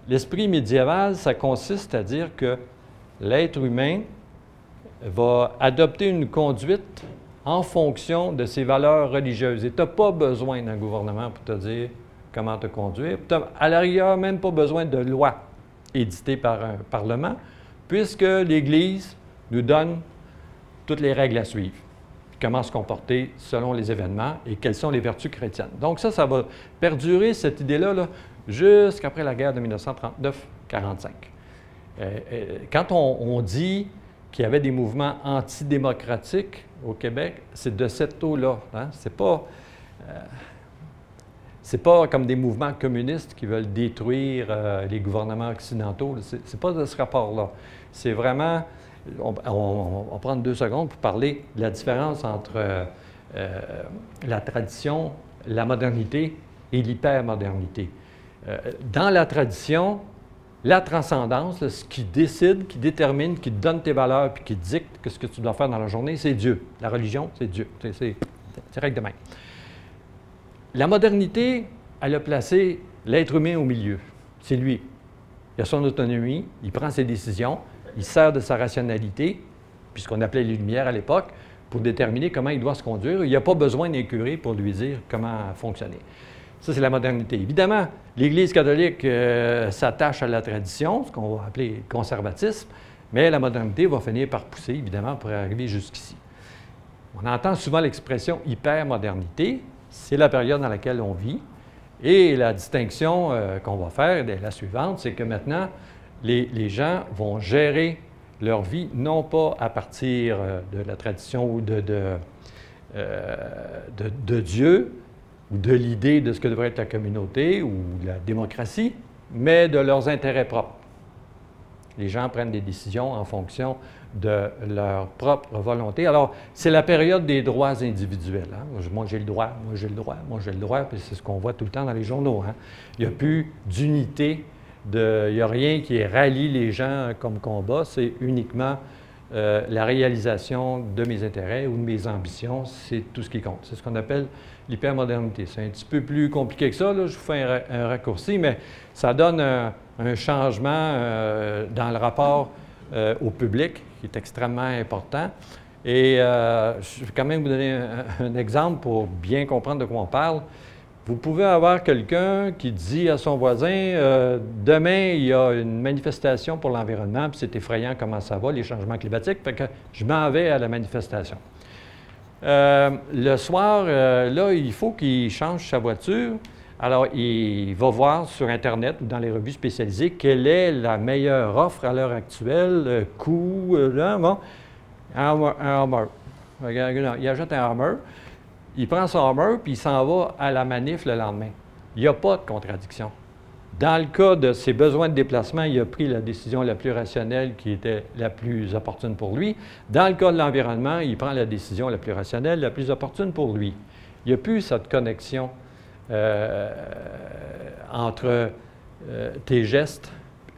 L'esprit médiéval, ça consiste à dire que l'être humain va adopter une conduite en fonction de ses valeurs religieuses. Et tu n'as pas besoin d'un gouvernement pour te dire comment te conduire. Tu n'as à la rigueur même pas besoin de loi éditée par un Parlement, puisque l'Église nous donne toutes les règles à suivre. Comment se comporter selon les événements et quelles sont les vertus chrétiennes. Donc ça va perdurer, cette idée-là, là, jusqu'après la guerre de 1939-45. Quand on dit qu'il y avait des mouvements antidémocratiques au Québec, c'est de cette eau-là. Hein? C'est pas comme des mouvements communistes qui veulent détruire les gouvernements occidentaux. C'est pas de ce rapport-là. C'est vraiment... On va prendre 2 secondes pour parler de la différence entre la tradition, la modernité et l'hypermodernité. Dans la tradition, la transcendance, ce qui décide, qui détermine, qui te donne tes valeurs puis qui te dicte ce que tu dois faire dans la journée, c'est Dieu. La religion, c'est Dieu. C'est direct de même. La modernité, elle a placé l'être humain au milieu. C'est lui. Il a son autonomie, il prend ses décisions, il sert de sa rationalité, puisqu'on appelait les Lumières à l'époque, pour déterminer comment il doit se conduire. Il n'y a pas besoin d'un curé pour lui dire comment fonctionner. Ça, c'est la modernité. Évidemment, l'Église catholique s'attache à la tradition, ce qu'on va appeler le conservatisme, mais la modernité va finir par pousser, évidemment, pour arriver jusqu'ici. On entend souvent l'expression « hypermodernité ». C'est la période dans laquelle on vit. Et la distinction qu'on va faire est la suivante, c'est que maintenant, les gens vont gérer leur vie non pas à partir de la tradition ou de Dieu, ou de l'idée de ce que devrait être la communauté ou la démocratie, mais de leurs intérêts propres. Les gens prennent des décisions en fonction de leur propre volonté. Alors, c'est la période des droits individuels. Hein? Moi, j'ai le droit, moi, j'ai le droit, moi, j'ai le droit, puis c'est ce qu'on voit tout le temps dans les journaux. Hein? Il n'y a plus d'unité, il n'y a rien qui rallie les gens comme combat, c'est uniquement la réalisation de mes intérêts ou de mes ambitions, c'est tout ce qui compte. C'est ce qu'on appelle l'hypermodernité. C'est un petit peu plus compliqué que ça, là. Je vous fais un raccourci, mais ça donne un changement dans le rapport au public qui est extrêmement important. Et je vais quand même vous donner un exemple pour bien comprendre de quoi on parle. Vous pouvez avoir quelqu'un qui dit à son voisin demain, il y a une manifestation pour l'environnement, puis c'est effrayant comment ça va, les changements climatiques, fait que je m'en vais à la manifestation. Le soir, là, il faut qu'il change sa voiture. Alors, il va voir sur Internet ou dans les revues spécialisées quelle est la meilleure offre à l'heure actuelle, coût, là, bon, un Hummer. Il achète un Hummer. Il prend son Hummer, puis il s'en va à la manif le lendemain. Il n'y a pas de contradiction. Dans le cas de ses besoins de déplacement, il a pris la décision la plus rationnelle qui était la plus opportune pour lui. Dans le cas de l'environnement, il prend la décision la plus rationnelle, la plus opportune pour lui. Il n'y a plus cette connexion entre tes gestes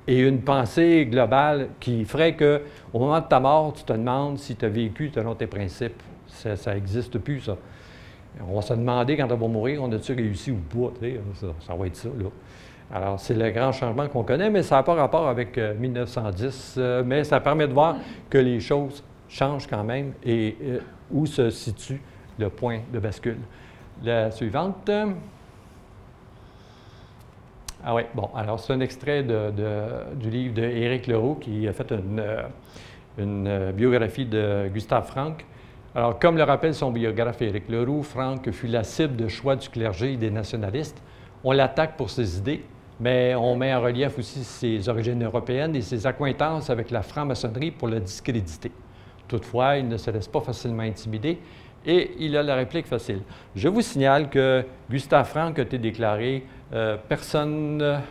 et une pensée globale qui ferait qu'au moment de ta mort, tu te demandes si tu as vécu selon tes principes. Ça n'existe plus, ça. On va se demander quand on va mourir, on a-tu réussi ou pas? Ça va être ça, là. Alors, c'est le grand changement qu'on connaît, mais ça n'a pas rapport avec 1910, mais ça permet de voir que les choses changent quand même et où se situe le point de bascule. La suivante. Ah oui, bon, alors c'est un extrait du livre d'Éric Leroux qui a fait une biographie de Gustave Franck. Alors, comme le rappelle son biographe Éric Leroux, Franck fut la cible de choix du clergé et des nationalistes. On l'attaque pour ses idées, mais on met en relief aussi ses origines européennes et ses accointances avec la franc-maçonnerie pour le discréditer. Toutefois, il ne se laisse pas facilement intimider et il a la réplique facile. Je vous signale que Gustave Franck a été déclaré personne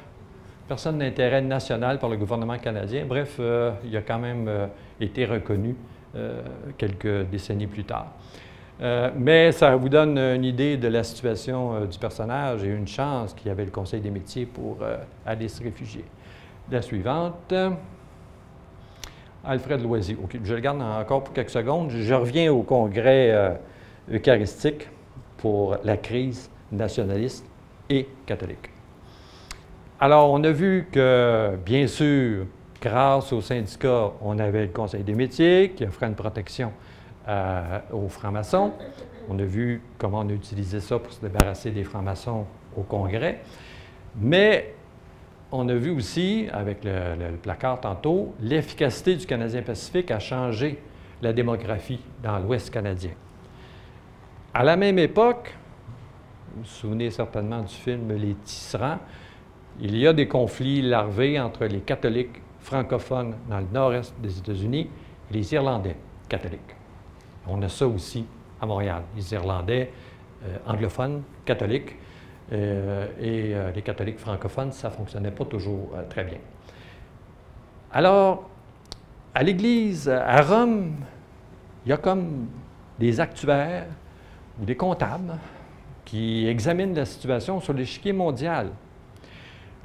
d'intérêt national par le gouvernement canadien. Bref, il a quand même été reconnu quelques décennies plus tard. Mais ça vous donne une idée de la situation du personnage et une chance qu'il y avait le Conseil des métiers pour aller se réfugier. La suivante, Alfred Loisy. OK, je le garde encore pour quelques secondes. Je reviens au congrès eucharistique pour la crise nationaliste et catholique. Alors, on a vu que, bien sûr, grâce aux syndicats, on avait le Conseil des métiers qui offrait une protection aux francs-maçons. On a vu comment on a utilisé ça pour se débarrasser des francs-maçons au Congrès. Mais on a vu aussi, avec le placard tantôt, l'efficacité du Canadien Pacifique a changé la démographie dans l'Ouest canadien. À la même époque, vous vous souvenez certainement du film Les Tisserands, il y a des conflits larvés entre les catholiques francophones dans le nord-est des États-Unis et les Irlandais catholiques. On a ça aussi à Montréal, les Irlandais anglophones, catholiques, et les catholiques francophones, ça ne fonctionnait pas toujours très bien. Alors, à l'Église, à Rome, il y a comme des actuaires ou des comptables qui examinent la situation sur l'échiquier mondial.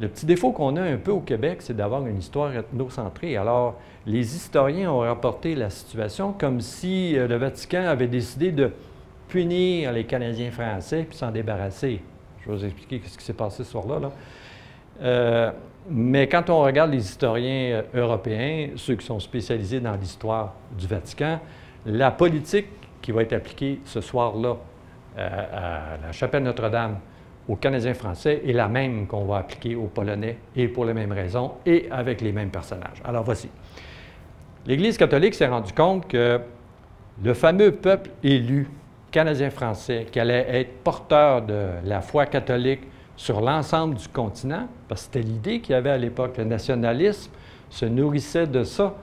Le petit défaut qu'on a un peu au Québec, c'est d'avoir une histoire ethnocentrée. Alors, les historiens ont rapporté la situation comme si le Vatican avait décidé de punir les Canadiens français puis s'en débarrasser. Je vais vous expliquer ce qui s'est passé ce soir-là. Mais quand on regarde les historiens européens, ceux qui sont spécialisés dans l'histoire du Vatican, la politique qui va être appliquée ce soir-là à la chapelle Notre-Dame aux Canadiens français est la même qu'on va appliquer aux Polonais et pour les mêmes raisons et avec les mêmes personnages. Alors voici. L'Église catholique s'est rendue compte que le fameux peuple élu canadien-français qui allait être porteur de la foi catholique sur l'ensemble du continent, parce que c'était l'idée qu'il y avait à l'époque, le nationalisme se nourrissait de ça.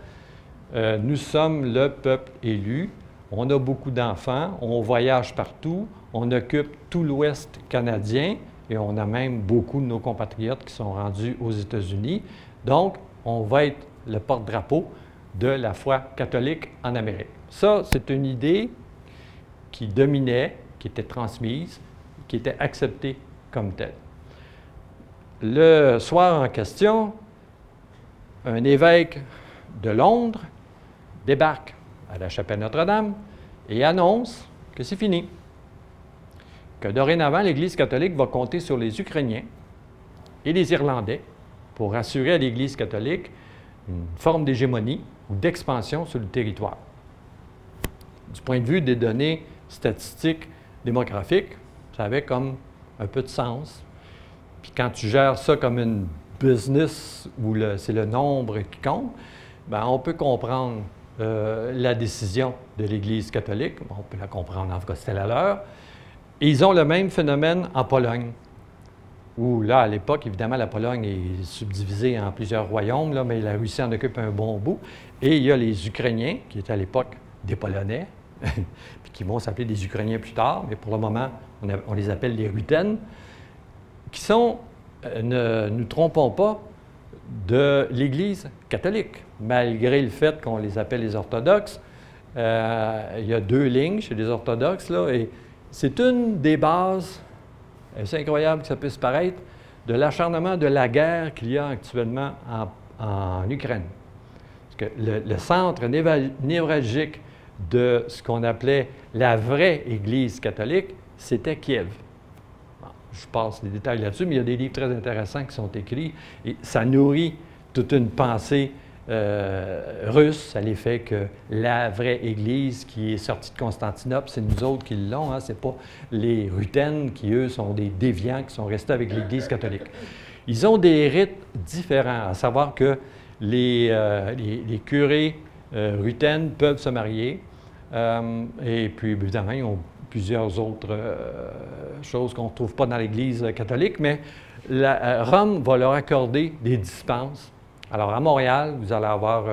Nous sommes le peuple élu, on a beaucoup d'enfants, on voyage partout, on occupe tout l'Ouest canadien et on a même beaucoup de nos compatriotes qui sont rendus aux États-Unis. Donc, on va être le porte-drapeau de la foi catholique en Amérique. Ça, c'est une idée qui dominait, qui était transmise, qui était acceptée comme telle. Le soir en question, un évêque de Londres débarque à la chapelle Notre-Dame et annonce que c'est fini, que dorénavant, l'Église catholique va compter sur les Ukrainiens et les Irlandais pour assurer à l'Église catholique une forme d'hégémonie ou d'expansion sur le territoire. Du point de vue des données statistiques démographiques, ça avait comme un peu de sens. Puis quand tu gères ça comme une business où c'est le nombre qui compte, bien, on peut comprendre la décision de l'Église catholique. On peut la comprendre en c'était la leur. Et ils ont le même phénomène en Pologne, où là, à l'époque, évidemment, la Pologne est subdivisée en plusieurs royaumes, là, mais la Russie en occupe un bon bout. Et il y a les Ukrainiens, qui étaient à l'époque des Polonais, puis qui vont s'appeler des Ukrainiens plus tard, mais pour le moment, on les appelle les Rutènes, qui sont, ne nous trompons pas, de l'Église catholique, malgré le fait qu'on les appelle les orthodoxes. Il y a 2 lignes chez les orthodoxes, là, et c'est une des bases, c'est incroyable que ça puisse paraître, de l'acharnement de la guerre qu'il y a actuellement en Ukraine. Parce que le centre névralgique de ce qu'on appelait la vraie Église catholique, c'était Kiev. Bon, je passe les détails là-dessus, mais il y a des livres très intéressants qui sont écrits et ça nourrit toute une pensée russe à l'effet que la vraie Église qui est sortie de Constantinople, c'est nous autres qui l'ont, hein, c'est pas les Rutènes qui, eux, sont des déviants qui sont restés avec l'Église catholique. Ils ont des rites différents, à savoir que les curés Rutènes peuvent se marier, et puis évidemment, ils ont plusieurs autres choses qu'on ne trouve pas dans l'Église catholique, mais Rome va leur accorder des dispenses. Alors, à Montréal, vous allez avoir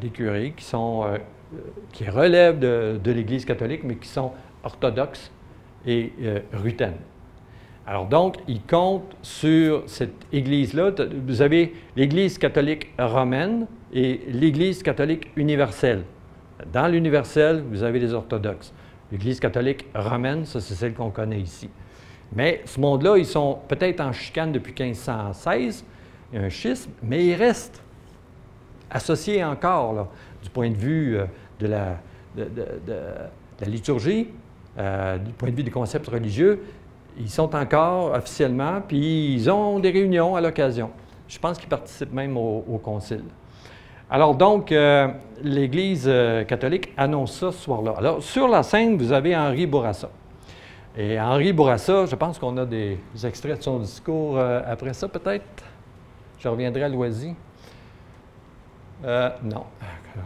des curés qui relèvent de l'Église catholique, mais qui sont orthodoxes et rutènes. Alors donc, ils comptent sur cette Église-là. Vous avez l'Église catholique romaine et l'Église catholique universelle. Dans l'universel, vous avez les orthodoxes. L'Église catholique romaine, ça, c'est celle qu'on connaît ici. Mais ce monde-là, ils sont peut-être en chicane depuis 1516. Il y a un schisme, mais ils restent associés encore, là, du point de vue de la liturgie, du point de vue des concepts religieux. Ils sont encore officiellement, puis ils ont des réunions à l'occasion. Je pense qu'ils participent même au concile. Alors donc, l'Église catholique annonce ça ce soir-là. Alors, sur la scène, vous avez Henri Bourassa. Et Henri Bourassa, je pense qu'on a des extraits de son discours après ça, peut-être. Je reviendrai à Loisy. Non.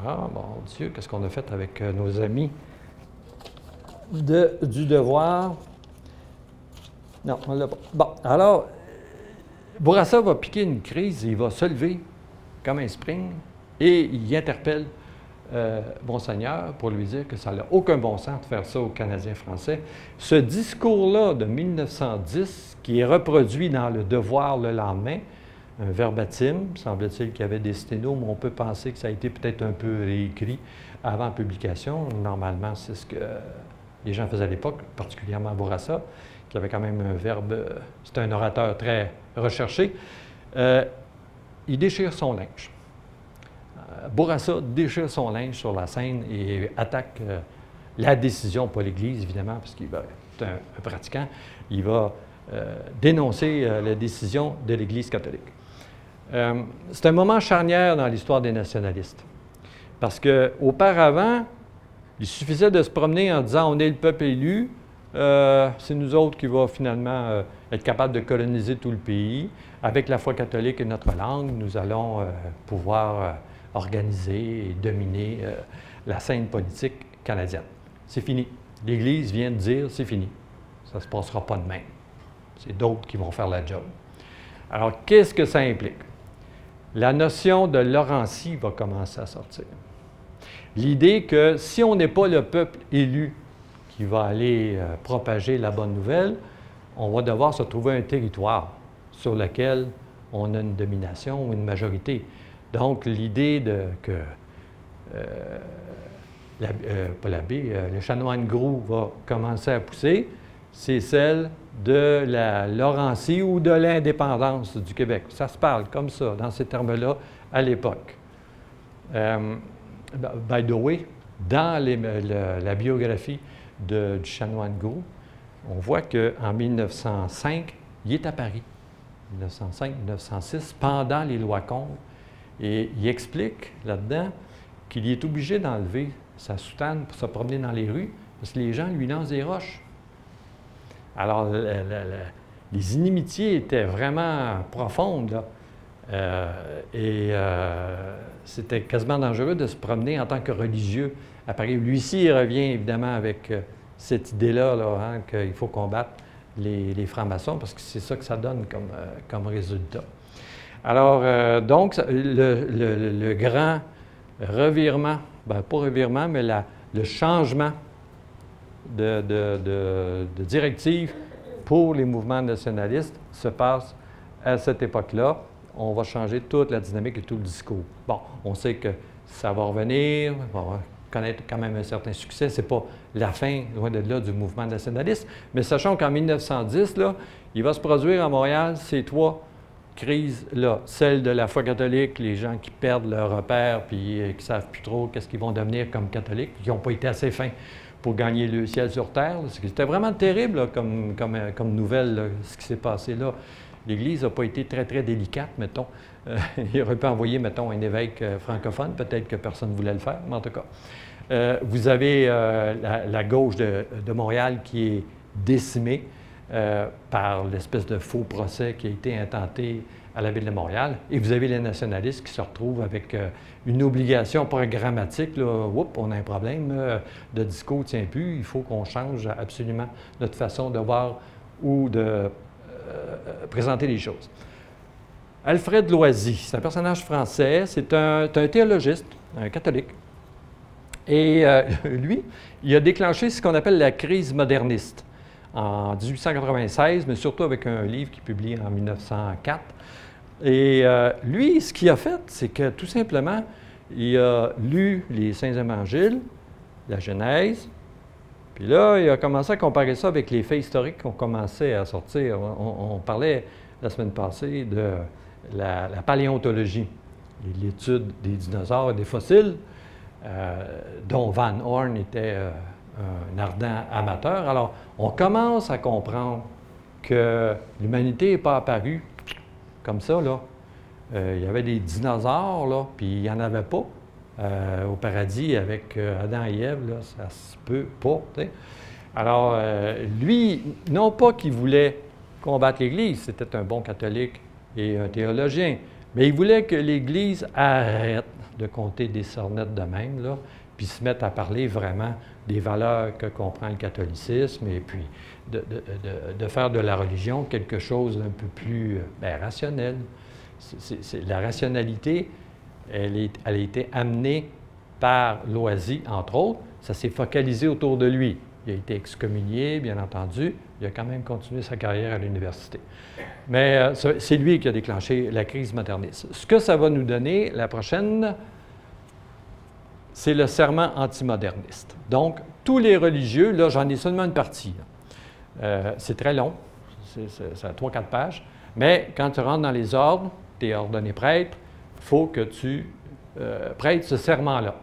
Ah, mon Dieu, qu'est-ce qu'on a fait avec nos amis du devoir? Non, on ne l'a pas. Bon, alors, Bourassa va piquer une crise, il va se lever comme un spring et il interpelle Monseigneur pour lui dire que ça n'a aucun bon sens de faire ça aux Canadiens français. Ce discours-là de 1910, qui est reproduit dans le Devoir le lendemain, un verbatim, semble-t-il qu'il y avait des sténos, mais on peut penser que ça a été peut-être un peu réécrit avant publication. Normalement, c'est ce que les gens faisaient à l'époque, particulièrement Bourassa, qui avait quand même un verbe, c'était un orateur très recherché. Il déchire son linge. Bourassa déchire son linge sur la scène et attaque la décision, pas l'Église évidemment, parce qu'il est un pratiquant. Il va dénoncer la décision de l'Église catholique. C'est un moment charnière dans l'histoire des nationalistes, parce qu'auparavant, il suffisait de se promener en disant « on est le peuple élu », c'est nous autres qui va finalement être capables de coloniser tout le pays. Avec la foi catholique et notre langue, nous allons pouvoir organiser et dominer la scène politique canadienne. C'est fini. L'Église vient de dire c'est fini. Ça ne se passera pas de même. C'est d'autres qui vont faire la job. Alors, qu'est-ce que ça implique? La notion de Laurentie va commencer à sortir. L'idée que si on n'est pas le peuple élu qui va aller propager la bonne nouvelle, on va devoir se trouver un territoire sur lequel on a une domination ou une majorité. Donc, l'idée que le chanoine gros va commencer à pousser, c'est celle de la Laurentie ou de l'indépendance du Québec. Ça se parle comme ça, dans ces termes-là, à l'époque. By the way, dans la biographie du chanoine gros, on voit qu'en 1905, il est à Paris, 1905-1906, pendant les lois Combes, et il explique là-dedans qu'il est obligé d'enlever sa soutane pour se promener dans les rues, parce que les gens lui lancent des roches. Alors, les inimitiés étaient vraiment profondes, là. C'était quasiment dangereux de se promener en tant que religieux à Paris. Lui-ci, il revient évidemment avec cette idée-là, là, hein, qu'il faut combattre les francs-maçons, parce que c'est ça que ça donne comme résultat. Alors, donc, le grand revirement, bien, pas revirement, mais le changement de directive pour les mouvements nationalistes se passe à cette époque-là. On va changer toute la dynamique et tout le discours. Bon, on sait que ça va revenir, on va connaître quand même un certain succès. Ce n'est pas la fin, loin de là, du mouvement nationaliste, mais sachons qu'en 1910, là, il va se produire à Montréal ces trois crises-là. Celle de la foi catholique, les gens qui perdent leur repère puis qui ne savent plus trop qu'est-ce qu'ils vont devenir comme catholiques, qui n'ont pas été assez fins pour gagner le ciel sur terre. C'était vraiment terrible là, comme nouvelle, là, ce qui s'est passé là. L'Église n'a pas été très, très délicate, mettons. Il aurait pu envoyer, mettons, un évêque francophone, peut-être que personne ne voulait le faire, mais en tout cas. Vous avez la gauche de Montréal qui est décimée par l'espèce de faux procès qui a été intenté à la Ville de Montréal. Et vous avez les nationalistes qui se retrouvent avec une obligation programmatique. Là, oups, on a un problème, de discours ne tient plus, il faut qu'on change absolument notre façon de voir ou de présenter les choses. Alfred Loisy, c'est un personnage français, c'est un théologiste, un catholique. Et lui, il a déclenché ce qu'on appelle la crise moderniste en 1896, mais surtout avec un livre qu'il publie en 1904. Et lui, ce qu'il a fait, c'est que tout simplement, il a lu les Saints Évangiles, la Genèse, puis là, il a commencé à comparer ça avec les faits historiques qui ont commencé à sortir. On parlait la semaine passée de la paléontologie, l'étude des dinosaures et des fossiles, dont Van Horn était un ardent amateur. Alors, on commence à comprendre que l'humanité n'est pas apparue comme ça, là. Il y avait des dinosaures, là, puis il n'y en avait pas. Au paradis avec Adam et Ève, là, ça se peut pas. T'sais. Alors, lui, non pas qu'il voulait combattre l'Église, c'était un bon catholique et un théologien, mais il voulait que l'Église arrête de compter des sornettes de même, là, puis se mette à parler vraiment des valeurs que comprend le catholicisme et puis de faire de la religion quelque chose d'un peu plus rationnel. La rationalité, elle a été amenée par Loisy, entre autres. Ça s'est focalisé autour de lui. Il a été excommunié, bien entendu. Il a quand même continué sa carrière à l'université. Mais c'est lui qui a déclenché la crise moderniste. Ce que ça va nous donner, la prochaine, c'est le serment antimoderniste. Donc, tous les religieux, là, j'en ai seulement une partie. C'est très long, c'est à 3-4 pages. Mais quand tu rentres dans les ordres, tu es ordonné prêtre, il faut que tu prêtes ce serment-là.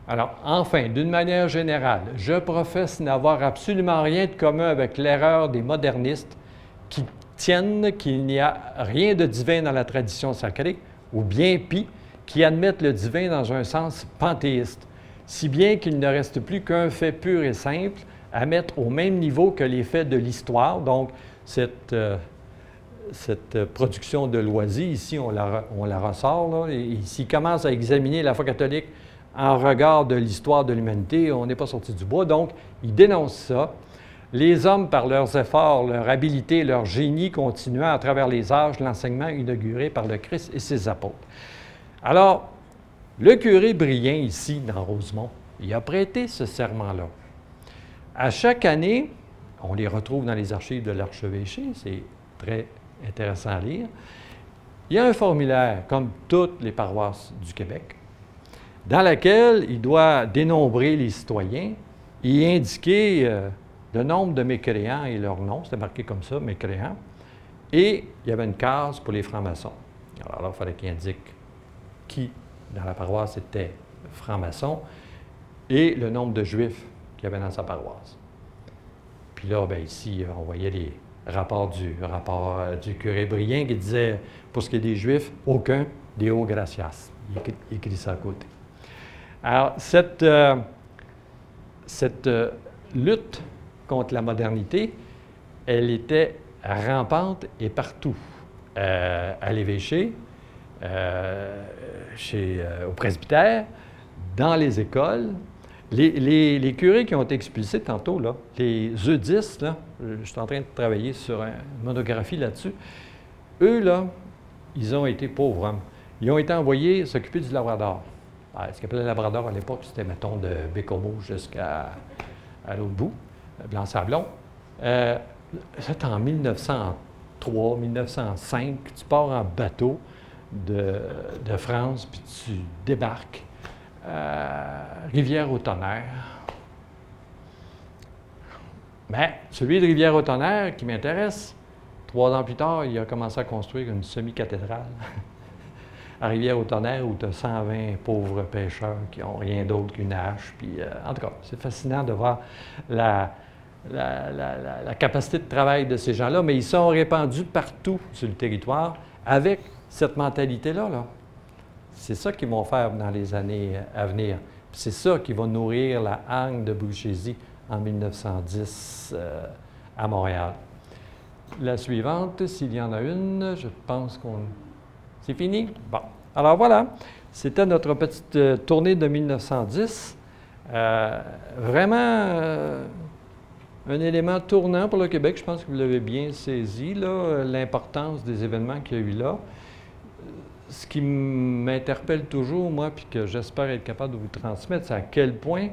Alors, enfin, d'une manière générale, je professe n'avoir absolument rien de commun avec l'erreur des modernistes qui tiennent qu'il n'y a rien de divin dans la tradition sacrée, ou bien pis, qui admettent le divin dans un sens panthéiste, si bien qu'il ne reste plus qu'un fait pur et simple à mettre au même niveau que les faits de l'histoire. Donc, cette production de Loisy, ici, on la ressort, là, et s'il commence à examiner la foi catholique en regard de l'histoire de l'humanité, on n'est pas sorti du bois. Donc, il dénonce ça. Les hommes, par leurs efforts, leur habileté, leur génie, continuant à travers les âges l'enseignement inauguré par le Christ et ses apôtres. Alors, le curé Brien, ici, dans Rosemont, il a prêté ce serment-là. À chaque année, on les retrouve dans les archives de l'archevêché, c'est très intéressant à lire. Il y a un formulaire, comme toutes les paroisses du Québec, dans lequel il doit dénombrer les citoyens et indiquer le nombre de mécréants et leur nom. C'était marqué comme ça, mécréants. Et il y avait une case pour les francs-maçons. Alors là, il fallait qu'il indique qui, dans la paroisse, était franc-maçon et le nombre de juifs qu'il y avait dans sa paroisse. Puis là, bien ici, on voyait les rapport du curé Brien qui disait, pour ce qui est des Juifs, aucun Deo gratias. Il écrit ça à côté. Alors, cette lutte contre la modernité elle était rampante et partout. À l'évêché, au presbytère, dans les écoles. Les curés qui ont été expulsés tantôt, là, les eudistes, là, je suis en train de travailler sur une monographie là-dessus, eux, là, ils ont été pauvres hommes. Ils ont été envoyés s'occuper du Labrador. Ce qu'on appelait le Labrador à l'époque, c'était, mettons, de Bécomo jusqu'à l'autre bout, Blanc-Sablon. C'est en 1903, 1905, tu pars en bateau de France, puis tu débarques Rivière-au-Tonnerre. Mais celui de Rivière-au-Tonnerre qui m'intéresse, 3 ans plus tard, il a commencé à construire une semi-cathédrale à Rivière-au-Tonnerre où tu as 120 pauvres pêcheurs qui n'ont rien d'autre qu'une hache. Puis, en tout cas, c'est fascinant de voir la capacité de travail de ces gens-là, mais ils sont répandus partout sur le territoire avec cette mentalité-là. Là. C'est ça qu'ils vont faire dans les années à venir. C'est ça qui va nourrir la hargne de Bruchésie en 1910 à Montréal. La suivante, s'il y en a une, je pense qu'on... C'est fini? Bon. Alors voilà, c'était notre petite tournée de 1910. Vraiment un élément tournant pour le Québec. Je pense que vous l'avez bien saisi, l'importance des événements qu'il y a eu là. Ce qui m'interpelle toujours, moi, puis que j'espère être capable de vous transmettre, c'est à quel point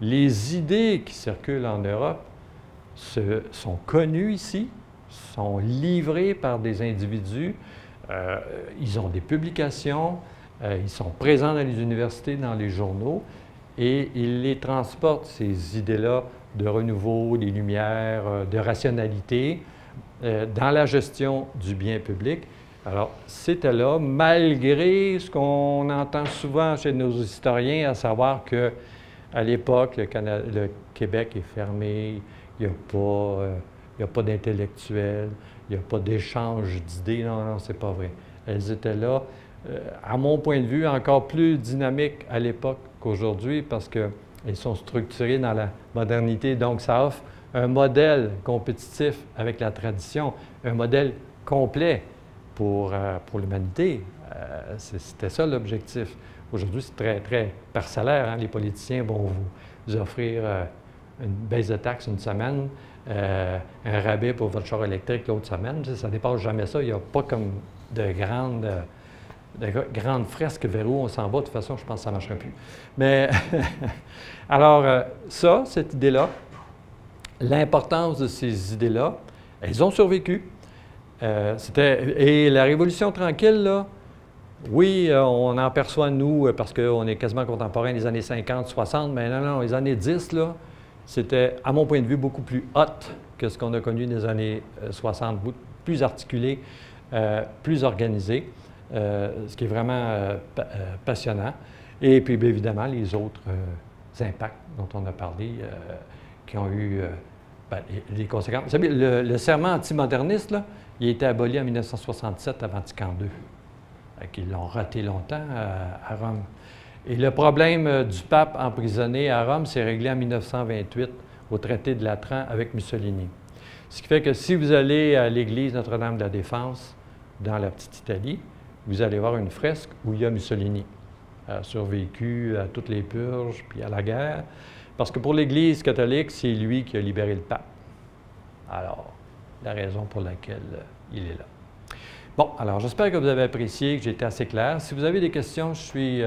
les idées qui circulent en Europe sont connues ici, sont livrées par des individus, ils ont des publications, ils sont présents dans les universités, dans les journaux, et ils les transportent, ces idées-là de renouveau, des lumières, de rationalité, dans la gestion du bien public. Alors, c'était là, malgré ce qu'on entend souvent chez nos historiens, à savoir qu'à l'époque, le Québec est fermé, il n'y a pas d'intellectuels, il n'y a pas d'échange d'idées. Non, non, c'est pas vrai. Elles étaient là, à mon point de vue, encore plus dynamiques à l'époque qu'aujourd'hui parce qu'elles sont structurées dans la modernité. Donc, ça offre un modèle compétitif avec la tradition, un modèle complet pour l'humanité. C'était ça l'objectif. Aujourd'hui, c'est très, très parcellaire. Hein? Les politiciens vont vous offrir une baisse de taxes une semaine, un rabais pour votre char électrique l'autre semaine. Ça ne dépasse jamais ça. Il n'y a pas comme de grandes fresques vers où on s'en va. De toute façon, je pense que ça ne marcherait plus. Mais alors, cette idée-là, l'importance de ces idées-là, elles ont survécu. Et la Révolution tranquille, là, oui, on en perçoit, nous, parce qu'on est quasiment contemporain des années 50, 60, mais non, les années 10, là, c'était, à mon point de vue, beaucoup plus hot que ce qu'on a connu des années 60, plus articulé, plus organisé, ce qui est vraiment passionnant. Et puis, bien évidemment, les autres impacts dont on a parlé, qui ont eu les conséquences. Vous savez, le serment antimoderniste, là, il a été aboli en 1967 à Vatican II. Ils l'ont raté longtemps à Rome. Et le problème du pape emprisonné à Rome s'est réglé en 1928 au traité de Latran avec Mussolini. Ce qui fait que si vous allez à l'église Notre-Dame de la Défense, dans la petite Italie, vous allez voir une fresque où il y a Mussolini. A survécu à toutes les purges, puis à la guerre. Parce que pour l'Église catholique, c'est lui qui a libéré le pape. Alors, la raison pour laquelle il est là. Bon, alors j'espère que vous avez apprécié, que j'ai été assez clair. Si vous avez des questions, je suis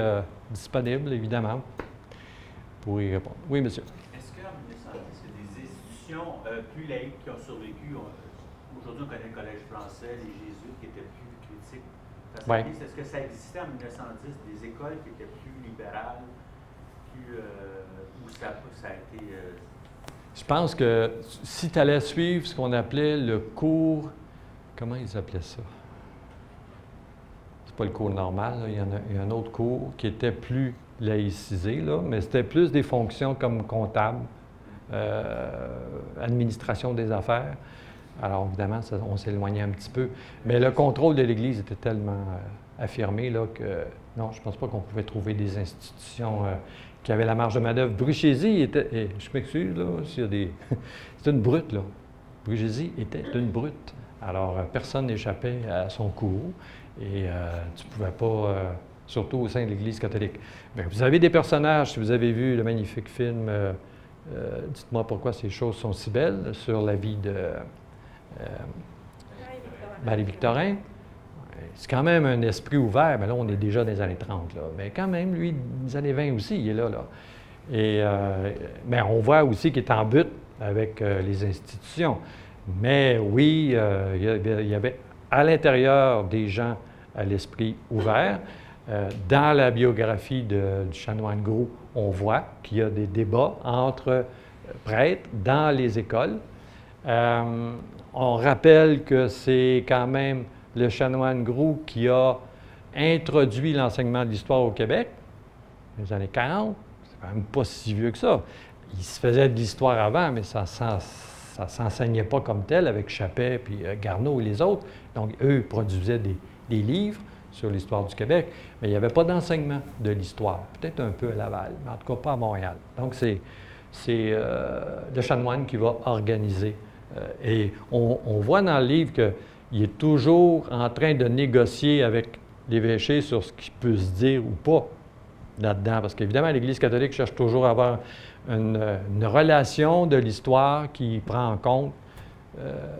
disponible, évidemment, pour y répondre. Oui, monsieur. Est-ce qu'en 1910, il y a des institutions plus laïques qui ont survécu? Aujourd'hui, on connaît le Collège français, les jésuites qui étaient plus critiques. Oui. Est-ce que ça existait en 1910, des écoles qui étaient plus libérales, où ça a été... Je pense que si tu allais suivre ce qu'on appelait le cours... Comment ils appelaient ça? C'est pas le cours normal, là. Il y a un autre cours qui était plus laïcisé, là, mais c'était plus des fonctions comme comptable, administration des affaires. Alors, évidemment, on s'éloignait un petit peu. Mais le contrôle de l'Église était tellement affirmé là, que non, je ne pense pas qu'on pouvait trouver des institutions qui avaient la marge de manœuvre. Bruchésie était, je m'excuse, là, s'il y a des... c'est une brute, là. Brugésie était une brute. Alors, personne n'échappait à son courroux et tu ne pouvais pas, surtout au sein de l'Église catholique. Mais vous avez des personnages, si vous avez vu le magnifique film Dites-moi pourquoi ces choses sont si belles, sur la vie de Marie-Victorin. C'est quand même un esprit ouvert, mais là, on est déjà dans les années 30. Là. Mais quand même, lui, des années 20 aussi, il est là. Et, mais on voit aussi qu'il est en but avec les institutions. Mais oui, il y avait à l'intérieur des gens à l'esprit ouvert. Dans la biographie du chanoine Gros, on voit qu'il y a des débats entre prêtres dans les écoles. On rappelle que c'est quand même le chanoine Gros qui a introduit l'enseignement de l'histoire au Québec, dans les années 40. C'est quand même pas si vieux que ça. Il se faisait de l'histoire avant, mais ça ne s'enseignait pas comme tel avec Chappet puis Garneau et les autres. Donc, eux produisaient des livres sur l'histoire du Québec, mais il n'y avait pas d'enseignement de l'histoire. Peut-être un peu à Laval, mais en tout cas pas à Montréal. Donc, c'est le chanoine qui va organiser. Et on voit dans le livre qu'il est toujours en train de négocier avec l'évêché sur ce qui peut se dire ou pas là-dedans. Parce qu'évidemment, l'Église catholique cherche toujours à avoir une relation de l'histoire qui prend en compte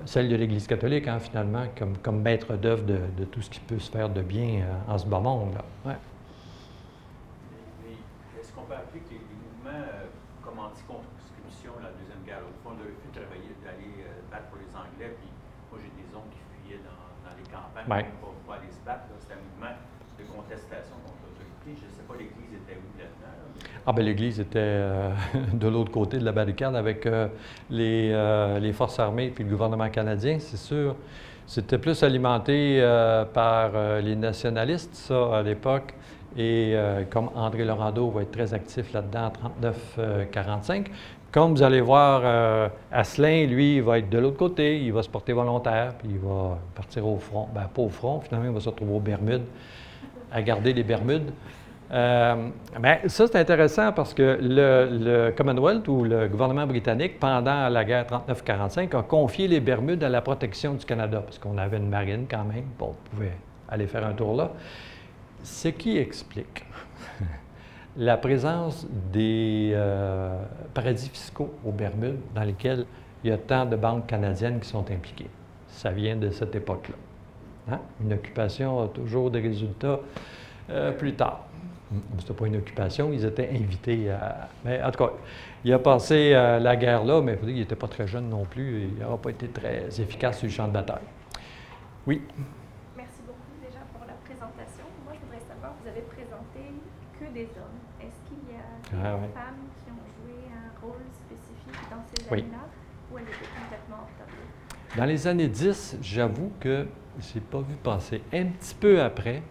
celle de l'Église catholique, hein, finalement, comme maître d'œuvre de tout ce qui peut se faire de bien en ce bas monde. Là. Ouais. Mais est-ce qu'on peut appeler que les mouvements comme anti-conscription, la Deuxième Guerre, au fond, leur fait travailler d'aller battre pour les Anglais, puis moi j'ai des oncles qui fuyaient dans les campagnes pour aller se battre. C'était un mouvement de contestation contre l'autorité. Je ne sais pas, l'Église était où là-dedans? Ah bien, l'Église était de l'autre côté de la barricade avec les forces armées puis le gouvernement canadien, c'est sûr. C'était plus alimenté par les nationalistes, ça, à l'époque. Et comme André Laurando va être très actif là-dedans en 39-45, comme vous allez voir, Asselin, lui, il va être de l'autre côté, il va se porter volontaire, puis il va partir au front. Bien, pas au front, finalement, il va se retrouver aux Bermudes, à garder les Bermudes. Mais ça, c'est intéressant parce que le Commonwealth ou le gouvernement britannique, pendant la guerre 39-45, a confié les Bermudes à la protection du Canada, parce qu'on avait une marine quand même, bon, on pouvait aller faire un tour là. Ce qui explique la présence des paradis fiscaux aux Bermudes dans lesquels il y a tant de banques canadiennes qui sont impliquées. Ça vient de cette époque-là. Hein? Une occupation a toujours des résultats plus tard. C'était pas une occupation, ils étaient invités à... Mais en tout cas, il a passé la guerre là, mais il faut dire qu'il n'était pas très jeune non plus et il n'aura pas été très efficace sur le champ de bataille. Oui? Merci beaucoup déjà pour la présentation. Moi, je voudrais savoir, vous avez présenté que des hommes. Est-ce qu'il y a des femmes qui ont joué un rôle spécifique dans ces années-là ou elles étaient complètement hors tableau? Dans les années 10, j'avoue que je n'ai pas vu passer. Un petit peu après,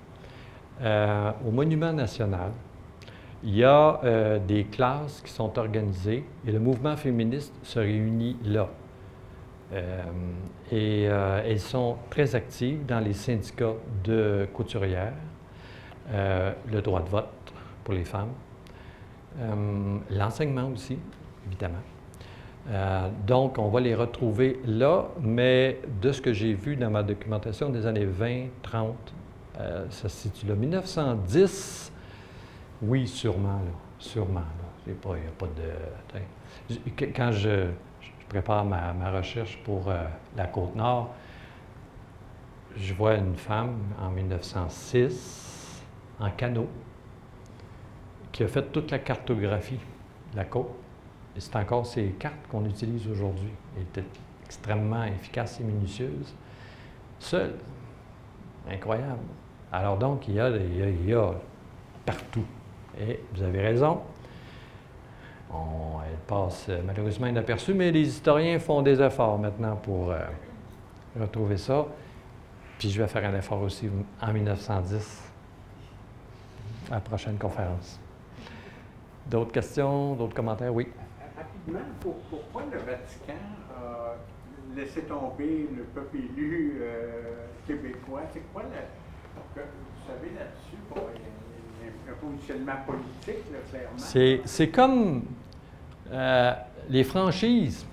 au Monument national, il y a des classes qui sont organisées et le mouvement féministe se réunit là. Elles sont très actives dans les syndicats de couturières, le droit de vote pour les femmes, l'enseignement aussi, évidemment. Donc, on va les retrouver là, mais de ce que j'ai vu dans ma documentation des années 20, 30, ça se situe là. 1910, oui, sûrement, là. Sûrement, là. Il n'y a pas de... Quand je prépare ma recherche pour la Côte-Nord, je vois une femme en 1906, en canot, qui a fait toute la cartographie de la côte. Et c'est encore ces cartes qu'on utilise aujourd'hui. Elle était extrêmement efficace et minutieuse. Seule. Incroyable. Alors donc, il y a partout. Et vous avez raison. Elle passe malheureusement inaperçue, mais les historiens font des efforts maintenant pour retrouver ça. Puis je vais faire un effort aussi en 1910, à la prochaine conférence. D'autres questions, d'autres commentaires? Oui. Rapidement, pourquoi le Vatican a laissé tomber le peuple élu québécois? C'est quoi vous savez là-dessus? Bon, il y a un positionnement politique, là, clairement. C'est comme les franchises.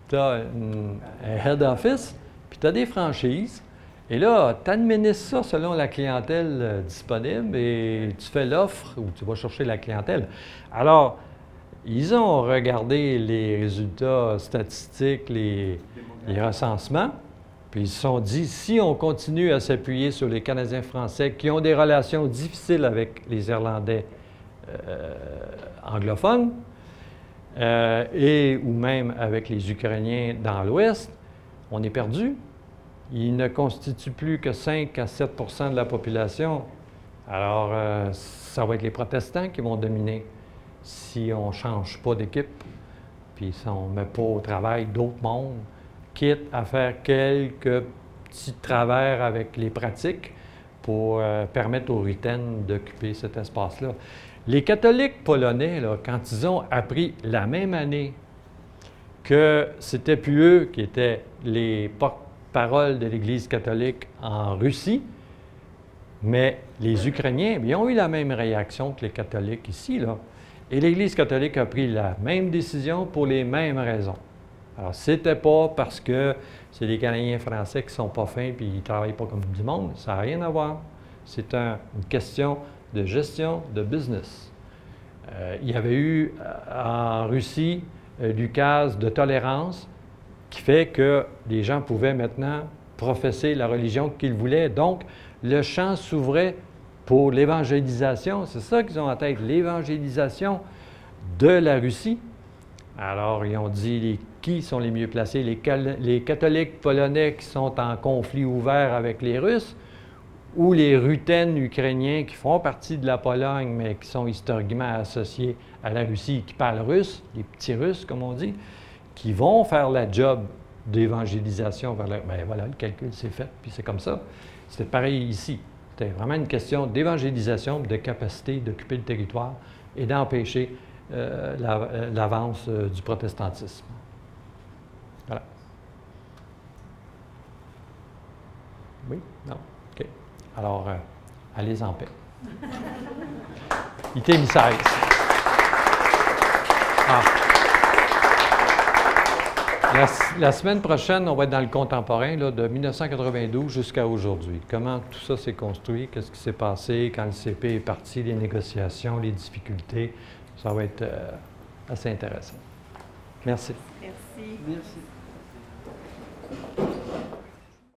tu as un head office, puis tu as des franchises. Et là, tu administres ça selon la clientèle disponible et tu fais l'offre ou tu vas chercher la clientèle. Alors, ils ont regardé les résultats statistiques, les recensements, puis ils se sont dit, si on continue à s'appuyer sur les Canadiens français qui ont des relations difficiles avec les Irlandais anglophones, et ou même avec les Ukrainiens dans l'Ouest, on est perdu. Ils ne constituent plus que 5 à 7 % de la population. Alors, ça va être les protestants qui vont dominer si on ne change pas d'équipe, puis si on ne met pas au travail d'autres mondes, quitte à faire quelques petits travers avec les pratiques pour permettre aux Riten d'occuper cet espace-là. Les catholiques polonais, là, quand ils ont appris la même année que c'était plus eux qui étaient les porte-parole de l'Église catholique en Russie, mais les Ukrainiens, ils ont eu la même réaction que les catholiques ici, là. Et l'Église catholique a pris la même décision pour les mêmes raisons. Alors, c'était pas parce que c'est les Canadiens français qui sont pas fins et ils ne travaillent pas comme du monde. Ça n'a rien à voir. C'est une question de gestion de business. Il y avait eu en Russie l'ukase de tolérance qui fait que les gens pouvaient maintenant professer la religion qu'ils voulaient. Donc, le champ s'ouvrait pour l'évangélisation. C'est ça qu'ils ont en tête, l'évangélisation de la Russie. Alors, ils ont dit qui sont les mieux placés, les catholiques polonais qui sont en conflit ouvert avec les Russes ou les Ruten ukrainiens qui font partie de la Pologne, mais qui sont historiquement associés à la Russie, qui parlent russe, les petits Russes, comme on dit, qui vont faire la job d'évangélisation vers la... Bien voilà, le calcul s'est fait, puis c'est comme ça. C'était pareil ici. C'était vraiment une question d'évangélisation, de capacité d'occuper le territoire et d'empêcher l'avance du protestantisme. Voilà. Oui? Non? OK. Alors, allez en paix. Ite missaïs. Ah. La semaine prochaine, on va être dans le contemporain, là, de 1992 jusqu'à aujourd'hui. Comment tout ça s'est construit, qu'est-ce qui s'est passé quand le CP est parti, les négociations, les difficultés. Ça va être assez intéressant. Merci. Merci. Merci.